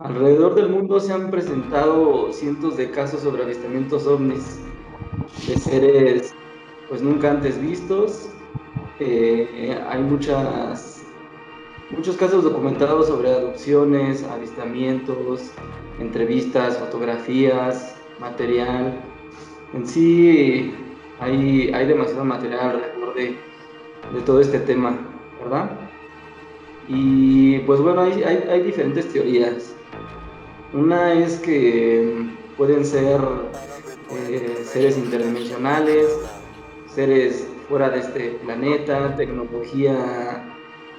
Alrededor del mundo se han presentado cientos de casos sobre avistamientos ovnis de seres pues nunca antes vistos. Hay muchos casos documentados sobre abducciones, avistamientos, entrevistas, fotografías, material. En sí hay demasiado material alrededor de todo este tema, ¿verdad? Y pues bueno, hay diferentes teorías. Una es que pueden ser seres interdimensionales, seres fuera de este planeta,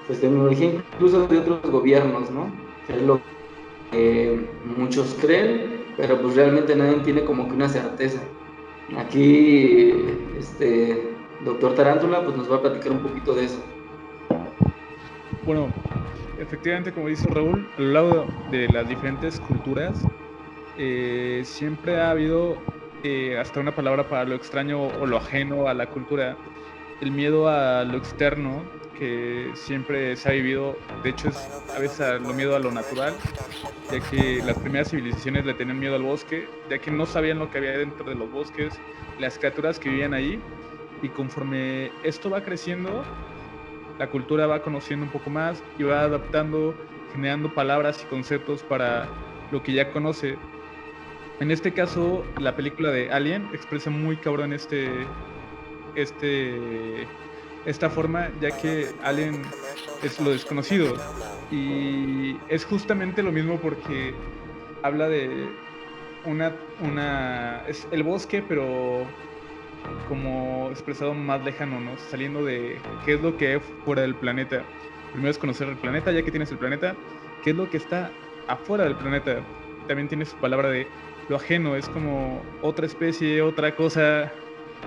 pues tecnología incluso de otros gobiernos, ¿no? Que es lo que muchos creen, pero pues realmente nadie tiene como que una certeza. Aquí, doctor Tarántula, pues nos va a platicar un poquito de eso. Bueno, efectivamente, como dice Raúl, a lo largo de las diferentes culturas siempre ha habido hasta una palabra para lo extraño o lo ajeno a la cultura, el miedo a lo externo que siempre se ha vivido, de hecho es a veces lo miedo a lo natural, ya que las primeras civilizaciones le tenían miedo al bosque, ya que no sabían lo que había dentro de los bosques, las criaturas que vivían ahí, y conforme esto va creciendo, la cultura va conociendo un poco más y va adaptando, generando palabras y conceptos para lo que ya conoce. En este caso, la película de Alien expresa muy cabrón este, esta forma, ya que Alien es lo desconocido. Y es justamente lo mismo porque habla de es el bosque, pero como expresado más lejano, ¿no? Saliendo de qué es lo que hay fuera del planeta. Primero es conocer el planeta, ya que tienes el planeta, qué es lo que está afuera del planeta. Y también tienes su palabra de lo ajeno, es como otra especie, otra cosa,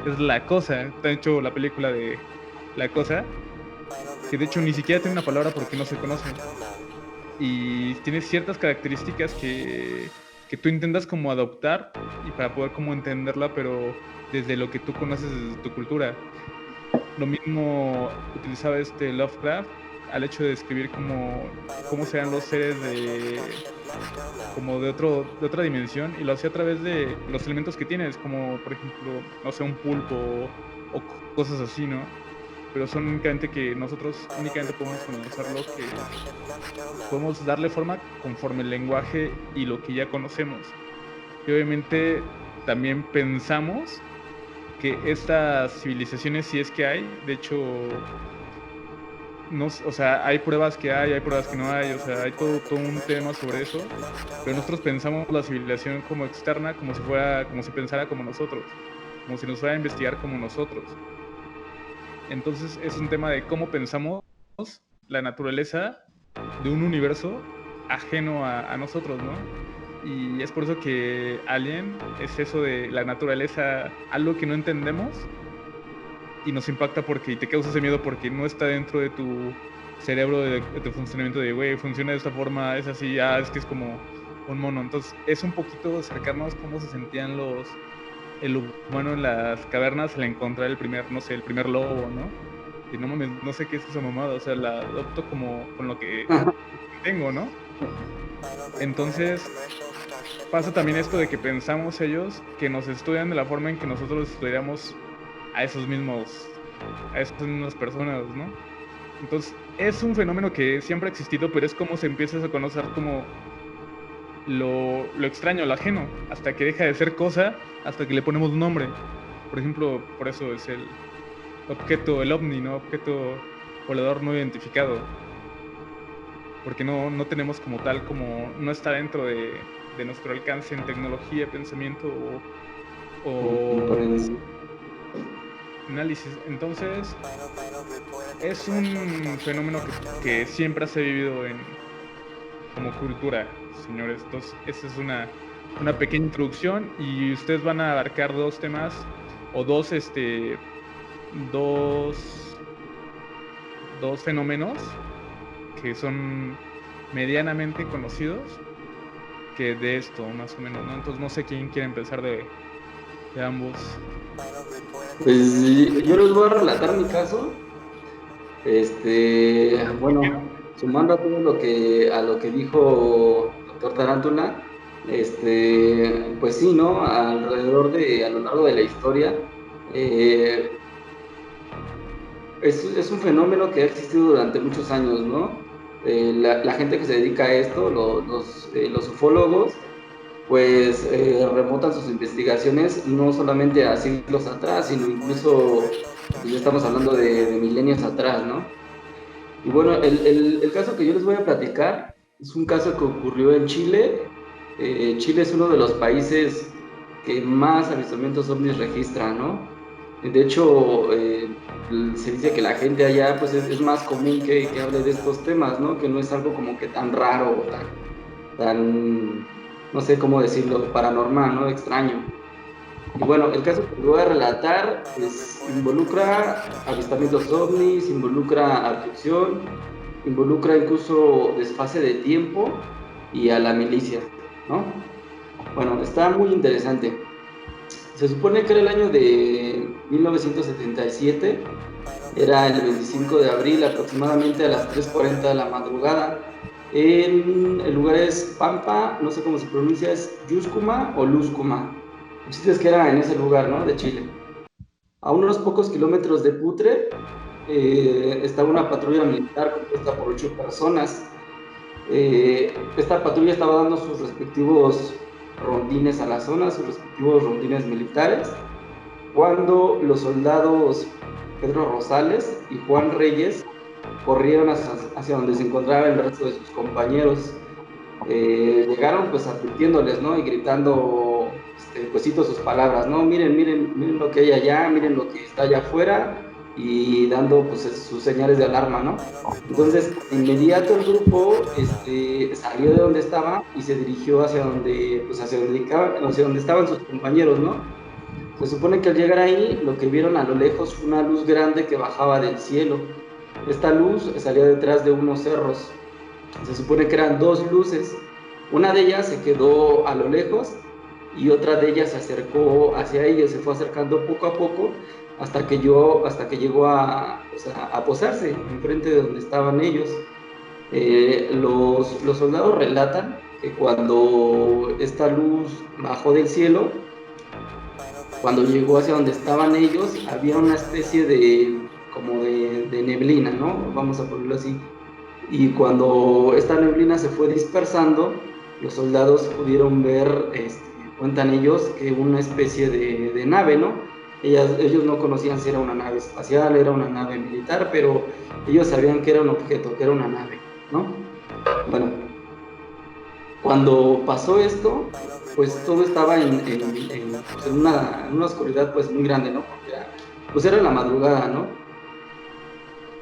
es la cosa. De hecho, la película de La Cosa, que de hecho ni siquiera tiene una palabra porque no se conoce. Y tiene ciertas características que tú intentas como adoptar y para poder como entenderla, pero desde lo que tú conoces, desde tu cultura. Lo mismo utilizaba Lovecraft al hecho de describir cómo sean los seres como de otra dimensión, y lo hacía a través de los elementos que tienes, como por ejemplo, no sé, un pulpo o cosas así, ¿no? Pero son únicamente que nosotros únicamente podemos conocerlo, que podemos darle forma conforme el lenguaje y lo que ya conocemos. Y obviamente también pensamos que estas civilizaciones, si es que hay, de hecho, no, o sea, hay pruebas que hay pruebas que no hay, o sea, hay todo un tema sobre eso, pero nosotros pensamos la civilización como externa, como si fuera, como si pensara como nosotros, como si nos fuera a investigar como nosotros. Entonces es un tema de cómo pensamos la naturaleza de un universo ajeno a nosotros, ¿no? Y es por eso que Alien es eso de la naturaleza, algo que no entendemos y nos impacta porque y te causa ese miedo porque no está dentro de tu cerebro, de tu funcionamiento de, güey, funciona de esta forma, es así, es que es como un mono. Entonces es un poquito acercarnos cómo se sentían el humano en las cavernas al encontrar el primer, no sé, el primer lobo, ¿no? Y no mames, no sé qué es esa mamada, o sea, la adopto como con lo que tengo, ¿no? Entonces pasa también esto de que pensamos ellos que nos estudian de la forma en que nosotros estudiamos a esos mismos, a esas mismas personas, ¿no? Entonces, es un fenómeno que siempre ha existido, pero es como se empieza a conocer como lo extraño, lo ajeno, hasta que deja de ser cosa, hasta que le ponemos un nombre. Por ejemplo, por eso es el objeto, el ovni, ¿no? Objeto volador no identificado, porque no tenemos como tal, como no está dentro de nuestro alcance en tecnología, pensamiento o análisis. Entonces, es un fenómeno que siempre se ha vivido como cultura, señores. Entonces, esa es una pequeña introducción y ustedes van a abarcar dos temas o dos, dos fenómenos que son medianamente conocidos que de esto, más o menos, ¿no? Entonces, no sé quién quiere empezar de ambos. Pues yo les voy a relatar mi caso. Bueno, sumando a todo a lo que dijo Doctor Tarántula, pues sí, ¿no? A lo largo de la historia, es un fenómeno que ha existido durante muchos años, ¿no? La gente que se dedica a esto, los ufólogos, pues remontan sus investigaciones no solamente a siglos atrás, sino incluso, pues ya estamos hablando de milenios atrás, ¿no? Y bueno, el caso que yo les voy a platicar es un caso que ocurrió en Chile. Chile es uno de los países que más avistamientos ovnis registra, ¿no? De hecho, se dice que la gente allá pues es más común que hable de estos temas, ¿no? Que no es algo como que tan raro o tan, no sé cómo decirlo, paranormal, ¿no? Extraño. Y bueno, el caso que voy a relatar pues, involucra avistamientos ovnis, involucra abducción, involucra incluso desfase de tiempo y a la milicia, ¿no? Bueno, está muy interesante. Se supone que era el año de 1977, era el 25 de abril aproximadamente a las 3:40 de la madrugada. El lugar es Pampa, no sé cómo se pronuncia, es Yuscuma o Luzcuma. El chiste es que era en ese lugar, ¿no? De Chile. A unos pocos kilómetros de Putre estaba una patrulla militar compuesta por 8 personas. Esta patrulla estaba dando sus respectivos rondines a la zona, sus respectivos rondines militares, cuando los soldados Pedro Rosales y Juan Reyes corrieron hacia donde se encontraba el resto de sus compañeros. Llegaron pues advirtiéndoles, ¿no? Y gritando, pues cito sus palabras, ¿no? Miren, miren, miren lo que hay allá, miren lo que está allá afuera, y dando pues sus señales de alarma, ¿no? Entonces, de inmediato el grupo salió de donde estaba y se dirigió hacia donde estaban sus compañeros, ¿no? Se supone que al llegar ahí, lo que vieron a lo lejos fue una luz grande que bajaba del cielo. Esta luz salía detrás de unos cerros. Se supone que eran 2 luces. Una de ellas se quedó a lo lejos y otra de ellas se acercó hacia ellos, se fue acercando poco a poco hasta que llegó a posarse enfrente de donde estaban ellos. Los soldados relatan que cuando esta luz bajó del cielo, cuando llegó hacia donde estaban ellos, había una especie de neblina, ¿no? Vamos a ponerlo así. Y cuando esta neblina se fue dispersando, los soldados pudieron ver, cuentan ellos, que una especie de nave, ¿no? Ellos no conocían si era una nave espacial, era una nave militar, pero ellos sabían que era un objeto, que era una nave, ¿no? Bueno, cuando pasó esto, pues todo estaba pues, en una oscuridad pues muy grande, ¿no? Porque pues era la madrugada, ¿no?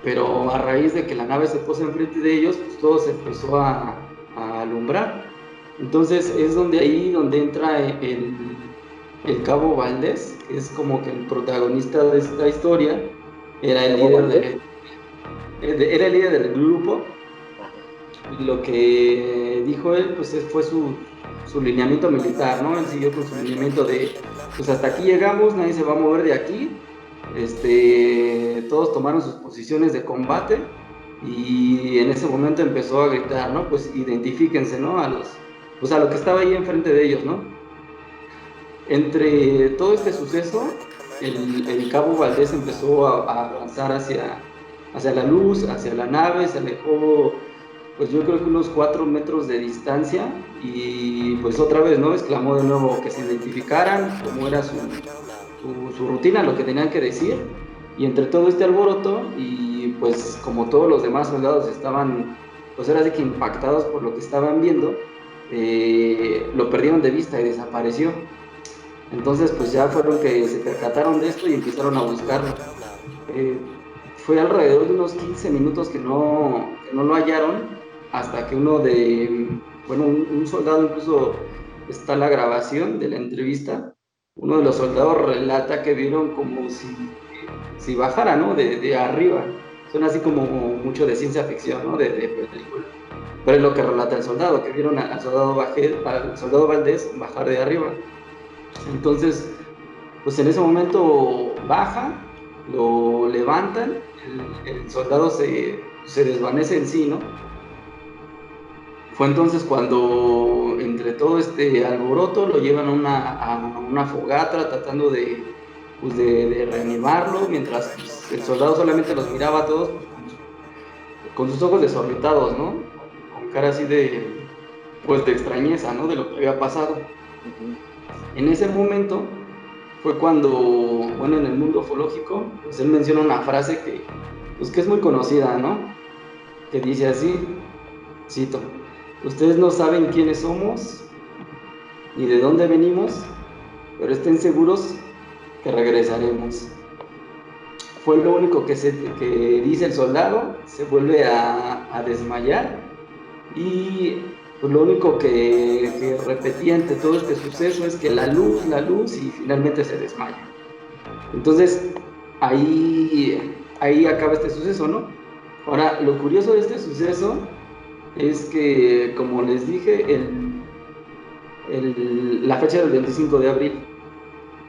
Pero a raíz de que la nave se puso enfrente de ellos, pues todo se empezó a alumbrar. Entonces es donde entra el Cabo Valdés, que es como que el protagonista de esta historia, era el líder del grupo, y lo que dijo él, pues fue su lineamiento militar, ¿no? Él siguió con su lineamiento de, pues hasta aquí llegamos, nadie se va a mover de aquí. Todos tomaron sus posiciones de combate y en ese momento empezó a gritar, ¿no? Pues identifíquense, ¿no? A lo que estaba ahí enfrente de ellos, ¿no? Entre todo este suceso, el Cabo Valdés empezó a avanzar hacia la luz, hacia la nave, se alejó, pues yo creo que unos 4 metros de distancia, y pues otra vez, ¿no? Exclamó de nuevo que se identificaran, cómo era su rutina, lo que tenían que decir. Y entre todo este alboroto, y pues como todos los demás soldados estaban, pues ahora sí que impactados por lo que estaban viendo, lo perdieron de vista y desapareció. Entonces pues ya fueron que se percataron de esto y empezaron a buscarlo. Fue alrededor de unos 15 minutos que no lo hallaron, hasta que un soldado, incluso está la grabación de la entrevista, uno de los soldados relata que vieron como si bajara, ¿no? De arriba. Son así como mucho de ciencia ficción, ¿no? De película. Pero es lo que relata el soldado, que vieron al soldado Valdés bajar de arriba. Entonces, pues en ese momento baja, lo levantan, el soldado se desvanece en sí, ¿no? Fue entonces cuando, entre todo este alboroto, lo llevan a una fogata tratando pues de reanimarlo, mientras pues, el soldado solamente los miraba a todos pues, con sus ojos desorbitados, ¿no? Con cara así pues de extrañeza, ¿no? De lo que había pasado. En ese momento fue cuando, bueno, en el mundo ufológico, pues él menciona una frase pues, que es muy conocida, ¿no? Que dice así, cito: ustedes no saben quiénes somos ni de dónde venimos, pero estén seguros que regresaremos. Fue lo único que dice el soldado, se vuelve a desmayar y pues lo único que repetía ante todo este suceso es que la luz y finalmente se desmaya. Entonces ahí acaba este suceso, ¿no? Ahora, lo curioso de este suceso es que, como les dije, la fecha del 25 de abril.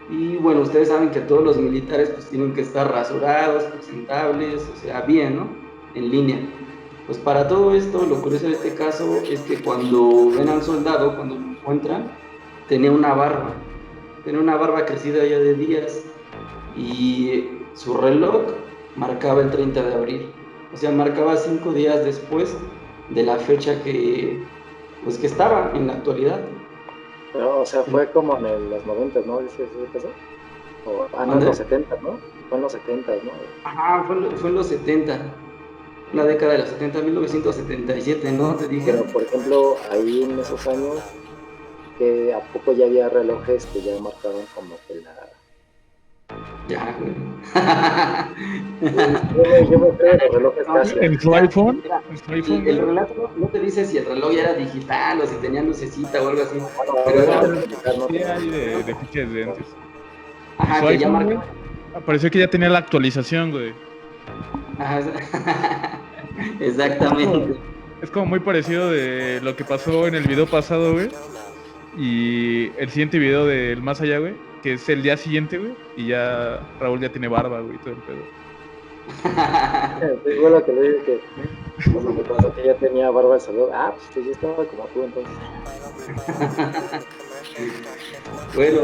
Y bueno, ustedes saben que todos los militares pues tienen que estar rasurados, presentables, o sea, bien, ¿no? En línea. Pues para todo esto, lo curioso de este caso es que cuando ven al soldado, cuando lo encuentran, tenía una barba crecida ya de días, y su reloj marcaba el 30 de abril. O sea, marcaba 5 días después de la fecha pues que estaba en la actualidad. Pero, o sea, fue como en los 90, ¿no? ¿Ese caso? No, en los 70, ¿no? Fue en los 70, ¿no? Ajá, fue en los 70, la década de los 70, 1977, ¿no? Te dije. Pero, por ejemplo, ahí en esos años, que ¿a poco ya había relojes que ya marcaban como que la... Ya, güey. Yo me creo los relojes casi. ¿En su iPhone? El relato no te dice si el reloj ya era digital o si tenía lucecita o algo así. Pero era de fichas de antes. Ajá, Su que iPhone, ya marca. Pareció que ya tenía la actualización, güey. Ajá, exactamente. Es como muy parecido de lo que pasó en el video pasado, güey. Y el siguiente video del Más Allá, güey, que es el día siguiente, güey. Y ya Raúl ya tiene barba, güey, todo el pedo. Sí, bueno, que le dije que cuando me pasó que ya tenía barba de salud. Pues yo estaba como tú entonces. Bueno,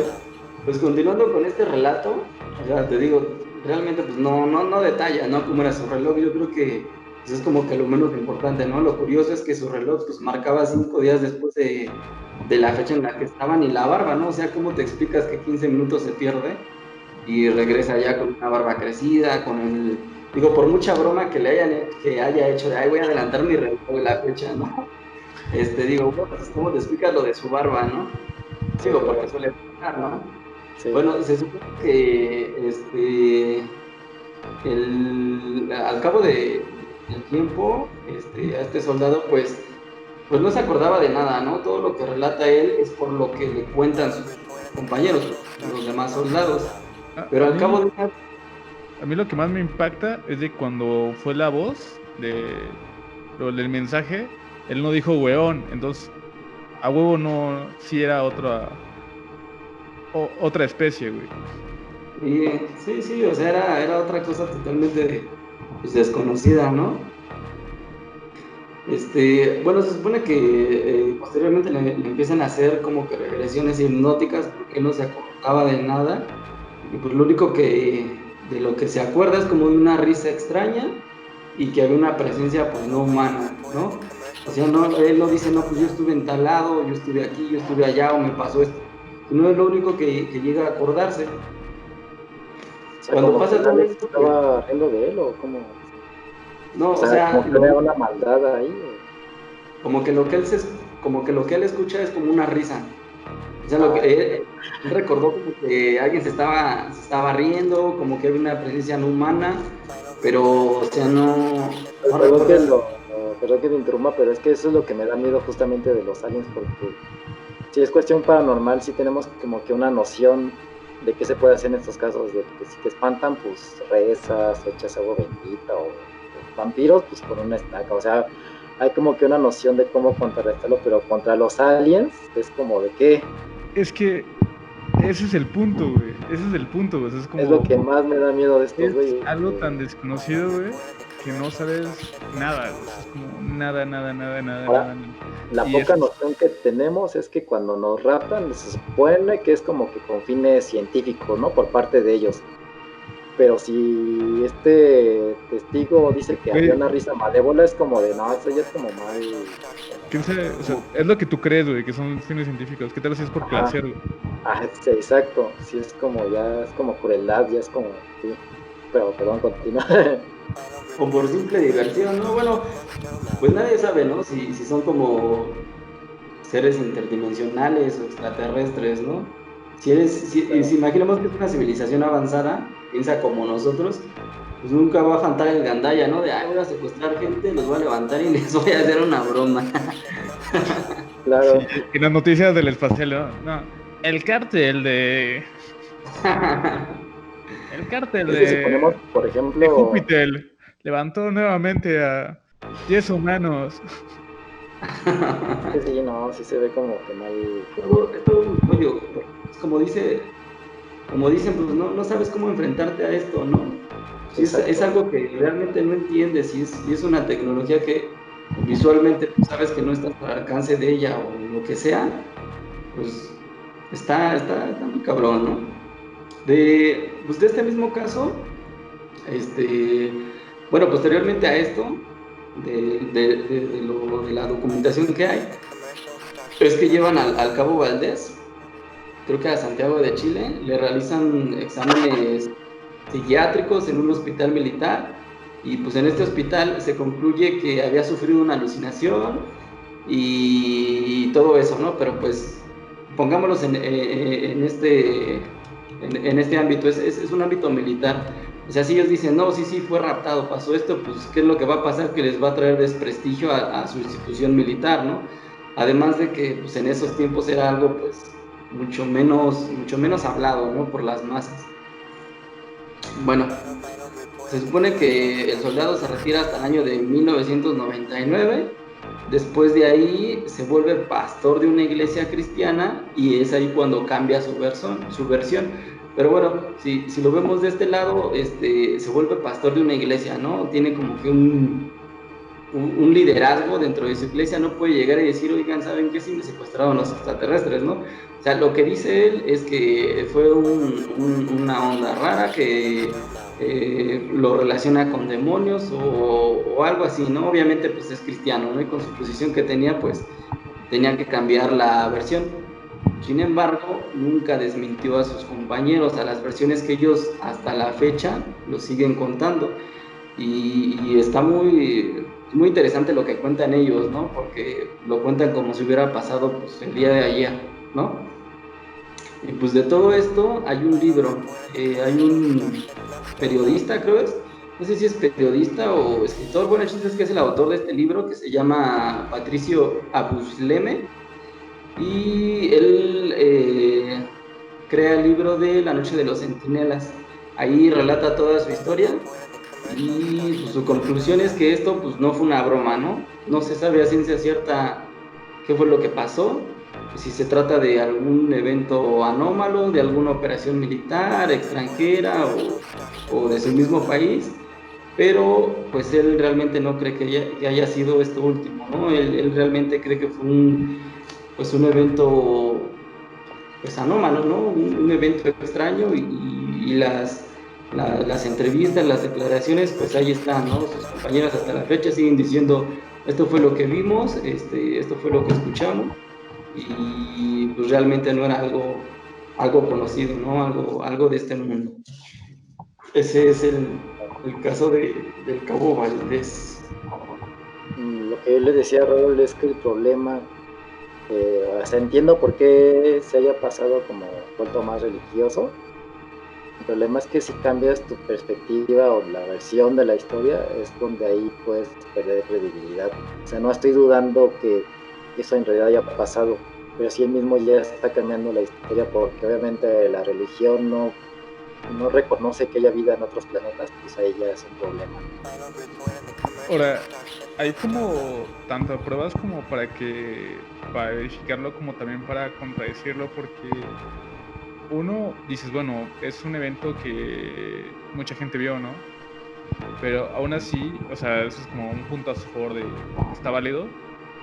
pues continuando con este relato, o sea, te digo, realmente pues no detalla, ¿no? Cómo era su reloj. Yo creo que pues, es como que lo menos importante, ¿no? Lo curioso es que su reloj pues marcaba 5 días después de la fecha en la que estaban, y la barba, ¿no? O sea, ¿cómo te explicas que 15 minutos se pierde y regresa ya con una barba crecida, digo, por mucha broma que haya hecho de, ay, voy a adelantar mi reloj de la fecha, ¿no? Digo, bueno, pues, ¿cómo te explicas lo de su barba, no? Digo, porque suele pasar, ¿no? Sí. Bueno, se supone que al cabo del tiempo, a este soldado, pues no se acordaba de nada, ¿no? Todo lo que relata él es por lo que le cuentan sus compañeros, los demás soldados. Pero al cabo de... A mí lo que más me impacta es de cuando fue la voz del mensaje, él no dijo weón, entonces a huevo no, sí era otra especie, güey. Sí, o sea, era otra cosa totalmente pues, desconocida, ¿no? Bueno, se supone que posteriormente le empiezan a hacer como que regresiones hipnóticas porque él no se acordaba de nada, y pues lo único de lo que se acuerda es como de una risa extraña y que había una presencia pues no humana, ¿no? O sea, él no dice, no, pues yo estuve en tal lado, yo estuve aquí, yo estuve allá, o me pasó esto. No es lo único que llega a acordarse. O sea, cuando pasa todo esto, ¿estaba riendo de él o cómo? No, o sea, como que había una maldad ahí. Como que lo que él escucha es como una risa. O sea, lo que él recordó como que alguien se estaba riendo, como que había una presencia no humana, pero, o sea, no. Perdón que te interrumpa, pero es que eso es lo que me da miedo justamente de los aliens, porque si es cuestión paranormal, sí tenemos como que una noción de qué se puede hacer en estos casos, de que si te espantan, pues rezas, echas agua bendita, o vampiros, pues con una estaca, o sea, hay como que una noción de cómo contrarrestarlo, pero contra los aliens es como de qué. Es que ese es el punto, güey. Es como, es lo que más me da miedo de estos güeyes. Es algo tan desconocido, güey, que no sabes nada, o sea, es como nada. Ahora, la Y poca eso, noción que tenemos es que cuando nos raptan se supone que es como que con fines científicos, ¿no? Por parte de ellos. Pero si este testigo dice que había güey, una risa malévola, es como de, no, eso ya es como mal. quién sabe, o sea, Como, es lo que tú crees, güey, que son fines científicos. ¿Qué tal si es por ajá, placer, güey? sí, exacto. Sí, es como ya, es como crueldad, ya es como, sí. Pero, perdón, continúa. O por simple diversión, ¿no? Bueno, pues nadie sabe, ¿no? Si son como seres interdimensionales o extraterrestres, ¿no? Si imaginemos que es una civilización avanzada, piensa como nosotros, pues nunca va a faltar el gandalla, ¿no? De, ay, voy a secuestrar gente, los voy a levantar y les voy a hacer una broma. Sí, Claro. en las noticias del espacial, ¿no? No, el cártel de, el cártel Es que si ponemos, por de ejemplo, Júpiter levantó nuevamente a 10 humanos. que sí, no, sí se ve como que mal. Es todo un rollo, porque, pues, como dicen, pues no sabes cómo enfrentarte a esto, ¿no? Si es Exacto. algo que realmente no entiendes, si es una tecnología que visualmente pues, sabes que no estás al alcance de ella o lo que sea, pues está muy cabrón, ¿no? Pues de este mismo caso, este, bueno, posteriormente a esto, de la documentación que hay, es que llevan al Cabo Valdés, creo que a Santiago de Chile, le realizan exámenes psiquiátricos en un hospital militar y pues en este hospital se concluye que había sufrido una alucinación y todo eso, ¿no? Pero pues pongámoslos en este ámbito, es un ámbito militar. O sea, si ellos dicen, no, sí, fue raptado, pasó esto, pues ¿qué es lo que va a pasar? Que les va a traer desprestigio a su institución militar, ¿no? Además de que pues, en esos tiempos era algo pues mucho menos hablado, ¿no? Por las masas. Bueno, se supone que el soldado se retira hasta el año de 1999. Después de ahí se vuelve pastor de una iglesia cristiana y es ahí cuando cambia su versión. Pero bueno, si lo vemos de este lado, se vuelve pastor de una iglesia, ¿no? Tiene como que un liderazgo dentro de su iglesia, no puede llegar y decir, oigan, ¿saben qué? Si me secuestraron los extraterrestres, ¿no? O sea, lo que dice él es que fue una onda rara que lo relaciona con demonios o algo así, ¿no? Obviamente, pues es cristiano, ¿no? Y con su posición que tenía, pues tenía que cambiar la versión. Sin embargo, nunca desmintió a sus compañeros, a las versiones que ellos hasta la fecha lo siguen contando. Y está muy interesante lo que cuentan ellos, ¿no? Porque lo cuentan como si hubiera pasado pues, el día de ayer, ¿no? Y pues de todo esto hay un libro, hay un periodista, creo es, no sé si es periodista o escritor, bueno, el chiste es que es el autor de este libro que se llama Patricio Abusleme y él crea el libro de La Noche de los Centinelas. Ahí relata toda su historia y pues, su conclusión es que esto pues no fue una broma, ¿no? No se sabe a ciencia cierta qué fue lo que pasó, si se trata de algún evento anómalo, de alguna operación militar extranjera o de su mismo país, pero pues él realmente no cree que haya sido esto último, ¿no? Él realmente cree que fue pues un evento pues anómalo, ¿no? Un evento extraño y las entrevistas, las declaraciones, pues ahí están, ¿no? Sus compañeras hasta la fecha siguen diciendo, esto fue lo que vimos, esto fue lo que escuchamos y pues realmente no era algo conocido, ¿no? Algo de este mundo. Ese es el caso del Cabo Valdés. Lo que yo le decía a Raúl es que el problema, o sea, entiendo por qué se haya pasado como vuelto más religioso. El problema es que si cambias tu perspectiva o la versión de la historia, es donde ahí puedes perder credibilidad. O sea, no estoy dudando que eso en realidad haya pasado, pero si él mismo ya está cambiando la historia porque obviamente la religión no reconoce que haya vida en otros planetas, pues ahí ya es un problema. Ahora, hay como tanto pruebas como para verificarlo como también para contradecirlo, porque uno dices, bueno, es un evento que mucha gente vio, ¿no? Pero aún así, o sea, eso es como un punto a su favor de está válido,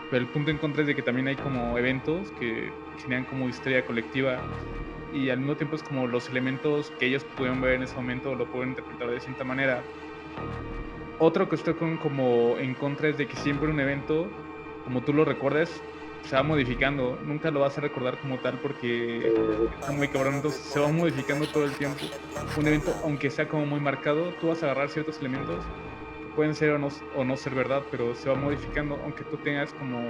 pero el punto en contra es de que también hay como eventos que generan como histeria colectiva y al mismo tiempo es como los elementos que ellos pudieron ver en ese momento lo pueden interpretar de cierta manera. Otro que estoy como en contra es de que siempre un evento, como tú lo recuerdes, se va modificando. Nunca lo vas a recordar como tal porque está muy cabrón. Entonces se va modificando todo el tiempo. Un evento, aunque sea como muy marcado, tú vas a agarrar ciertos elementos que pueden ser o no ser verdad, pero se va modificando, aunque tú tengas como...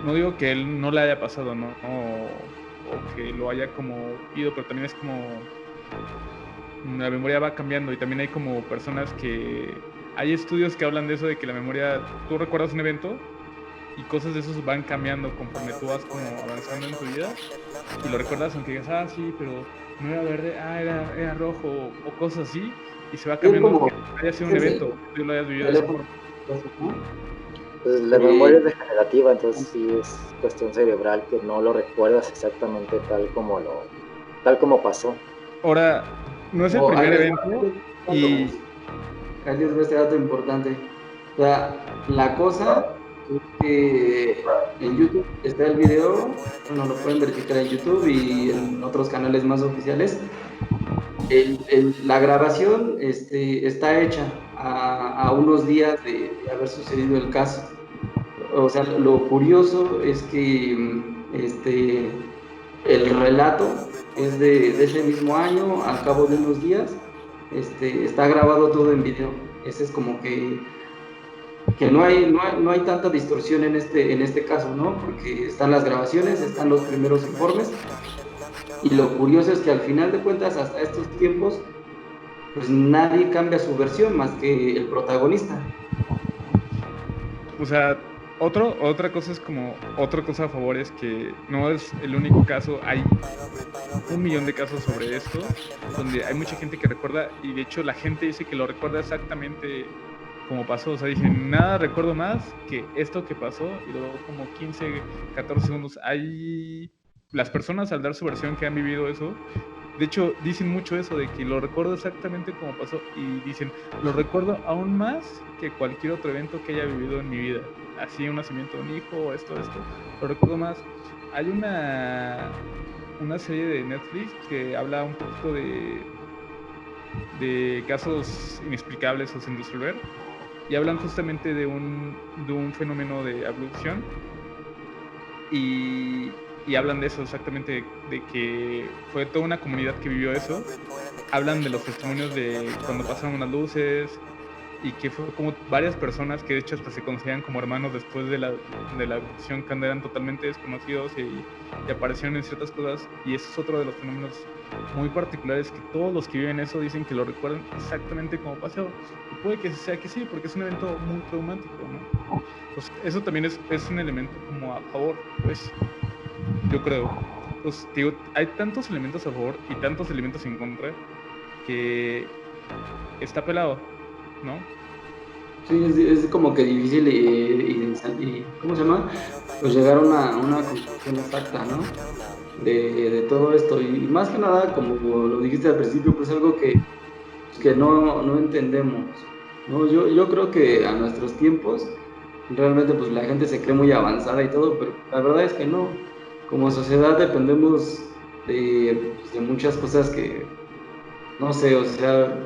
No digo que él no le haya pasado, ¿no? O que lo haya como ido, pero también es como la memoria va cambiando y también hay como personas que... Hay estudios que hablan de eso, de que la memoria, tú recuerdas un evento y cosas de esos van cambiando conforme tú vas como avanzando en tu vida y lo recuerdas aunque digas, ah, sí, pero no era verde, ah, era rojo o cosas así y se va Es cambiando como aunque haya sido un evento, tú lo hayas vivido de esa teléfono, forma. ¿no? Pues la memoria es degenerativa, entonces sí es cuestión cerebral que no lo recuerdas exactamente tal como pasó. Ahora, no es el O ahí primer les evento va, y... ahí les va este dato importante. O sea, la cosa es que en YouTube está el video, bueno, lo pueden verificar en YouTube y en otros canales más oficiales. La grabación está hecha a unos días de haber sucedido el caso. O sea, lo curioso es que el relato es de ese mismo año, al cabo de unos días, está grabado todo en video. Ese es como que no hay tanta distorsión en este caso, ¿no? Porque están las grabaciones, están los primeros informes, y lo curioso es que al final de cuentas, hasta estos tiempos, pues nadie cambia su versión más que el protagonista. O sea, otra cosa es como, otra cosa a favor es que no es el único caso, hay un millón de casos sobre esto, donde hay mucha gente que recuerda, y de hecho la gente dice que lo recuerda exactamente como pasó, o sea, dicen, nada recuerdo más que esto que pasó, y luego como 15, 14 segundos, hay las personas al dar su versión que han vivido eso, de hecho, dicen mucho eso de que lo recuerdo exactamente como pasó y dicen, lo recuerdo aún más que cualquier otro evento que haya vivido en mi vida. Así un nacimiento de un hijo, esto, lo recuerdo más. Hay una serie de Netflix que habla un poquito de casos inexplicables o sin resolver y hablan justamente de un fenómeno de abducción y, y hablan de eso exactamente, de que fue toda una comunidad que vivió eso. Hablan de los testimonios de cuando pasaron las luces y que fue como varias personas que de hecho hasta se consideran como hermanos después de la abducción cuando eran totalmente desconocidos y aparecieron en ciertas cosas y eso es otro de los fenómenos muy particulares que todos los que viven eso dicen que lo recuerdan exactamente como pasó y puede que sea que sí porque es un evento muy traumático, ¿no? Pues eso también es un elemento como a favor, pues yo creo. Pues digo, hay tantos elementos a favor y tantos elementos en contra que está pelado, ¿no? Sí, es como que difícil ¿cómo se llama? Pues llegar a una conclusión exacta, ¿no? De todo esto. Y más que nada, como lo dijiste al principio, pues algo que no entendemos, ¿no? Yo creo que a nuestros tiempos, realmente pues la gente se cree muy avanzada y todo, pero la verdad es que no. Como sociedad dependemos de muchas cosas que, no sé, o sea,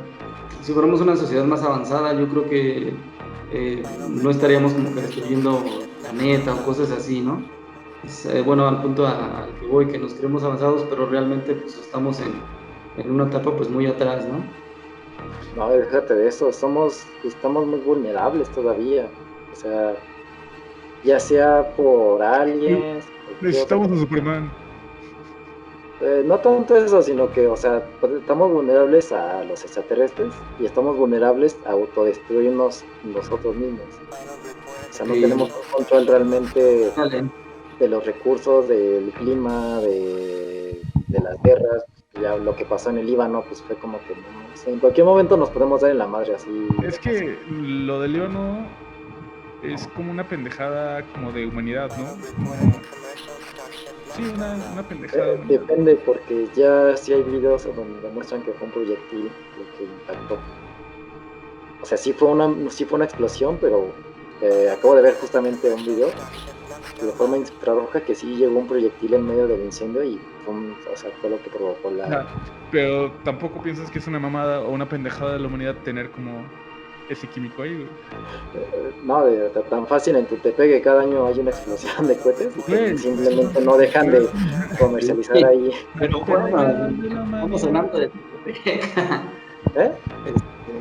si fuéramos una sociedad más avanzada, yo creo que no estaríamos como que destruyendo el planeta o cosas así, ¿no? Bueno, al punto al que voy, que nos creemos avanzados, pero realmente pues estamos en una etapa pues muy atrás, ¿no? No, déjate de eso, estamos muy vulnerables todavía. O sea, ya sea por aliens, cualquier otra Necesitamos a cosa. Superman. No tanto eso, sino que, o sea, pues, estamos vulnerables a los extraterrestres y estamos vulnerables a autodestruirnos nosotros mismos. O sea, no tenemos un control realmente Dale. de los recursos, del clima, de las guerras. Ya lo que pasó en el Líbano, pues fue como que no sé, en cualquier momento nos podemos dar en la madre así Es de fácil. que lo de Líbano es como una pendejada como de humanidad, ¿no? Como, sí, una pendejada de humanidad. Depende, porque ya sí hay videos en donde demuestran que fue un proyectil lo que impactó. sea, sí fue una explosión, pero acabo de ver justamente un video de forma infrarroja que sí llegó un proyectil en medio del incendio y fue lo que provocó la... Pero tampoco piensas que es una mamada o una pendejada de la humanidad tener como ese químico ahí, güey. No, tan fácil en Tutepec que cada año hay una explosión de cohetes y que Güey, simplemente no dejan de comercializar ahí. Pero bueno, estamos hablando de ¿Eh?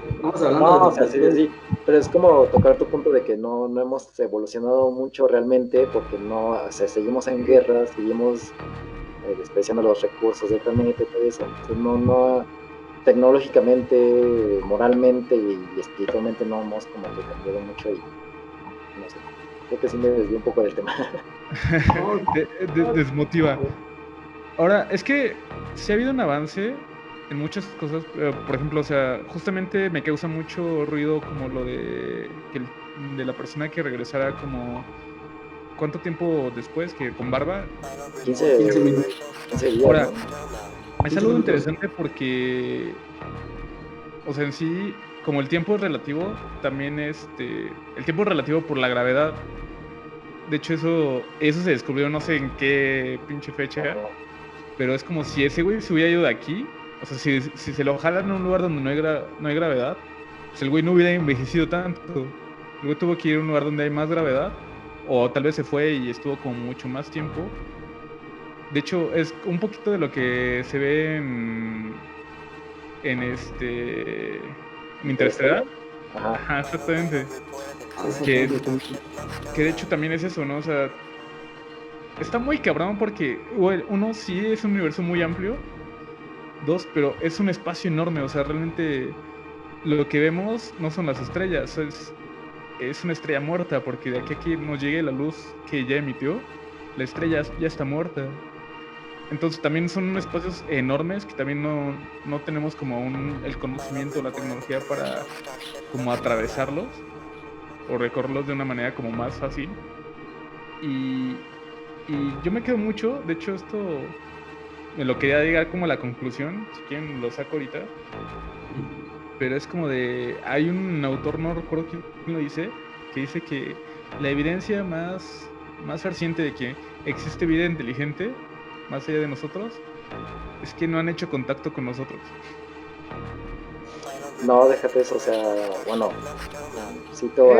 estamos hablando No, de o sea, sí, pero es como tocar tu punto de que no hemos evolucionado mucho realmente porque no, o sea, seguimos en guerra, seguimos despreciando los recursos del planeta y todo eso. Entonces, tecnológicamente, moralmente y espiritualmente no hemos como que cambiado mucho y no sé, creo que sí me desvió un poco del tema. Desmotiva. Ahora, es que sí ha habido un avance en muchas cosas. Por ejemplo, o sea, justamente me causa mucho ruido como lo de de la persona que regresara como ¿cuánto tiempo después que con barba? 15 minutos. 15 días, Ahora, ¿no? es 15 algo minutos. interesante porque, o sea, en sí, como el tiempo es relativo, también el tiempo es relativo por la gravedad. De hecho, eso se descubrió no sé en qué pinche fecha, pero es como si ese güey se hubiera ido de aquí, o sea, si se lo jalan a un lugar donde no hay gravedad, pues el güey no hubiera envejecido tanto. El güey tuvo que ir a un lugar donde hay más gravedad, o tal vez se fue y estuvo como mucho más tiempo. De hecho, es un poquito de lo que se ve en Interestelar. Ajá. Ajá, exactamente. Que, Exactamente. que de hecho también es eso, ¿no? O sea, está muy cabrón porque, bueno, uno sí es un universo muy amplio, dos, pero es un espacio enorme, o sea, realmente lo que vemos no son las estrellas, es una estrella muerta, porque de aquí a que nos llegue la luz que ya emitió, la estrella ya está muerta. Entonces también son espacios enormes que también no tenemos como el conocimiento o la tecnología para como atravesarlos o recorrerlos de una manera como más fácil. Y, y yo me quedo mucho, de hecho esto me lo quería llegar como a la conclusión, si quieren lo saco ahorita, pero es como hay un autor, no recuerdo quién lo dice, que dice que la evidencia más reciente de que existe vida inteligente, más allá de nosotros, es que no han hecho contacto con nosotros. No, déjate eso, o sea, bueno, cito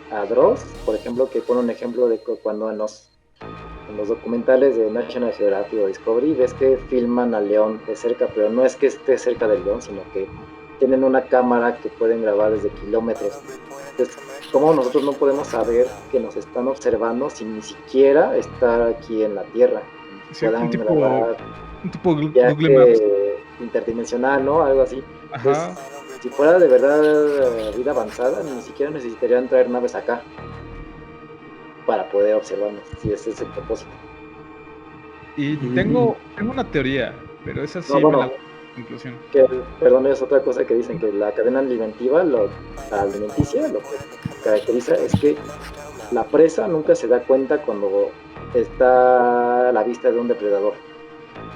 a Dross, por ejemplo, que pone un ejemplo de cuando en los documentales de National Geographic o Discovery ves que filman al león de cerca, pero no es que esté cerca del león, sino que tienen una cámara que pueden grabar desde kilómetros. Entonces, ¿cómo nosotros no podemos saber que nos están observando sin ni siquiera estar aquí en la Tierra? Sí, Puedan grabar un tipo Google Maps. viaje interdimensional, ¿no? Algo así. Ajá. Entonces, si fuera de verdad vida avanzada, ni siquiera necesitarían traer naves acá para poder observarnos, si ese es el propósito. Y tengo una teoría, pero esa No, sí me la bueno, guardo en conclusión. perdón, es otra cosa que dicen, que la cadena alimenticia, lo que caracteriza es que la presa nunca se da cuenta cuando está a la vista de un depredador.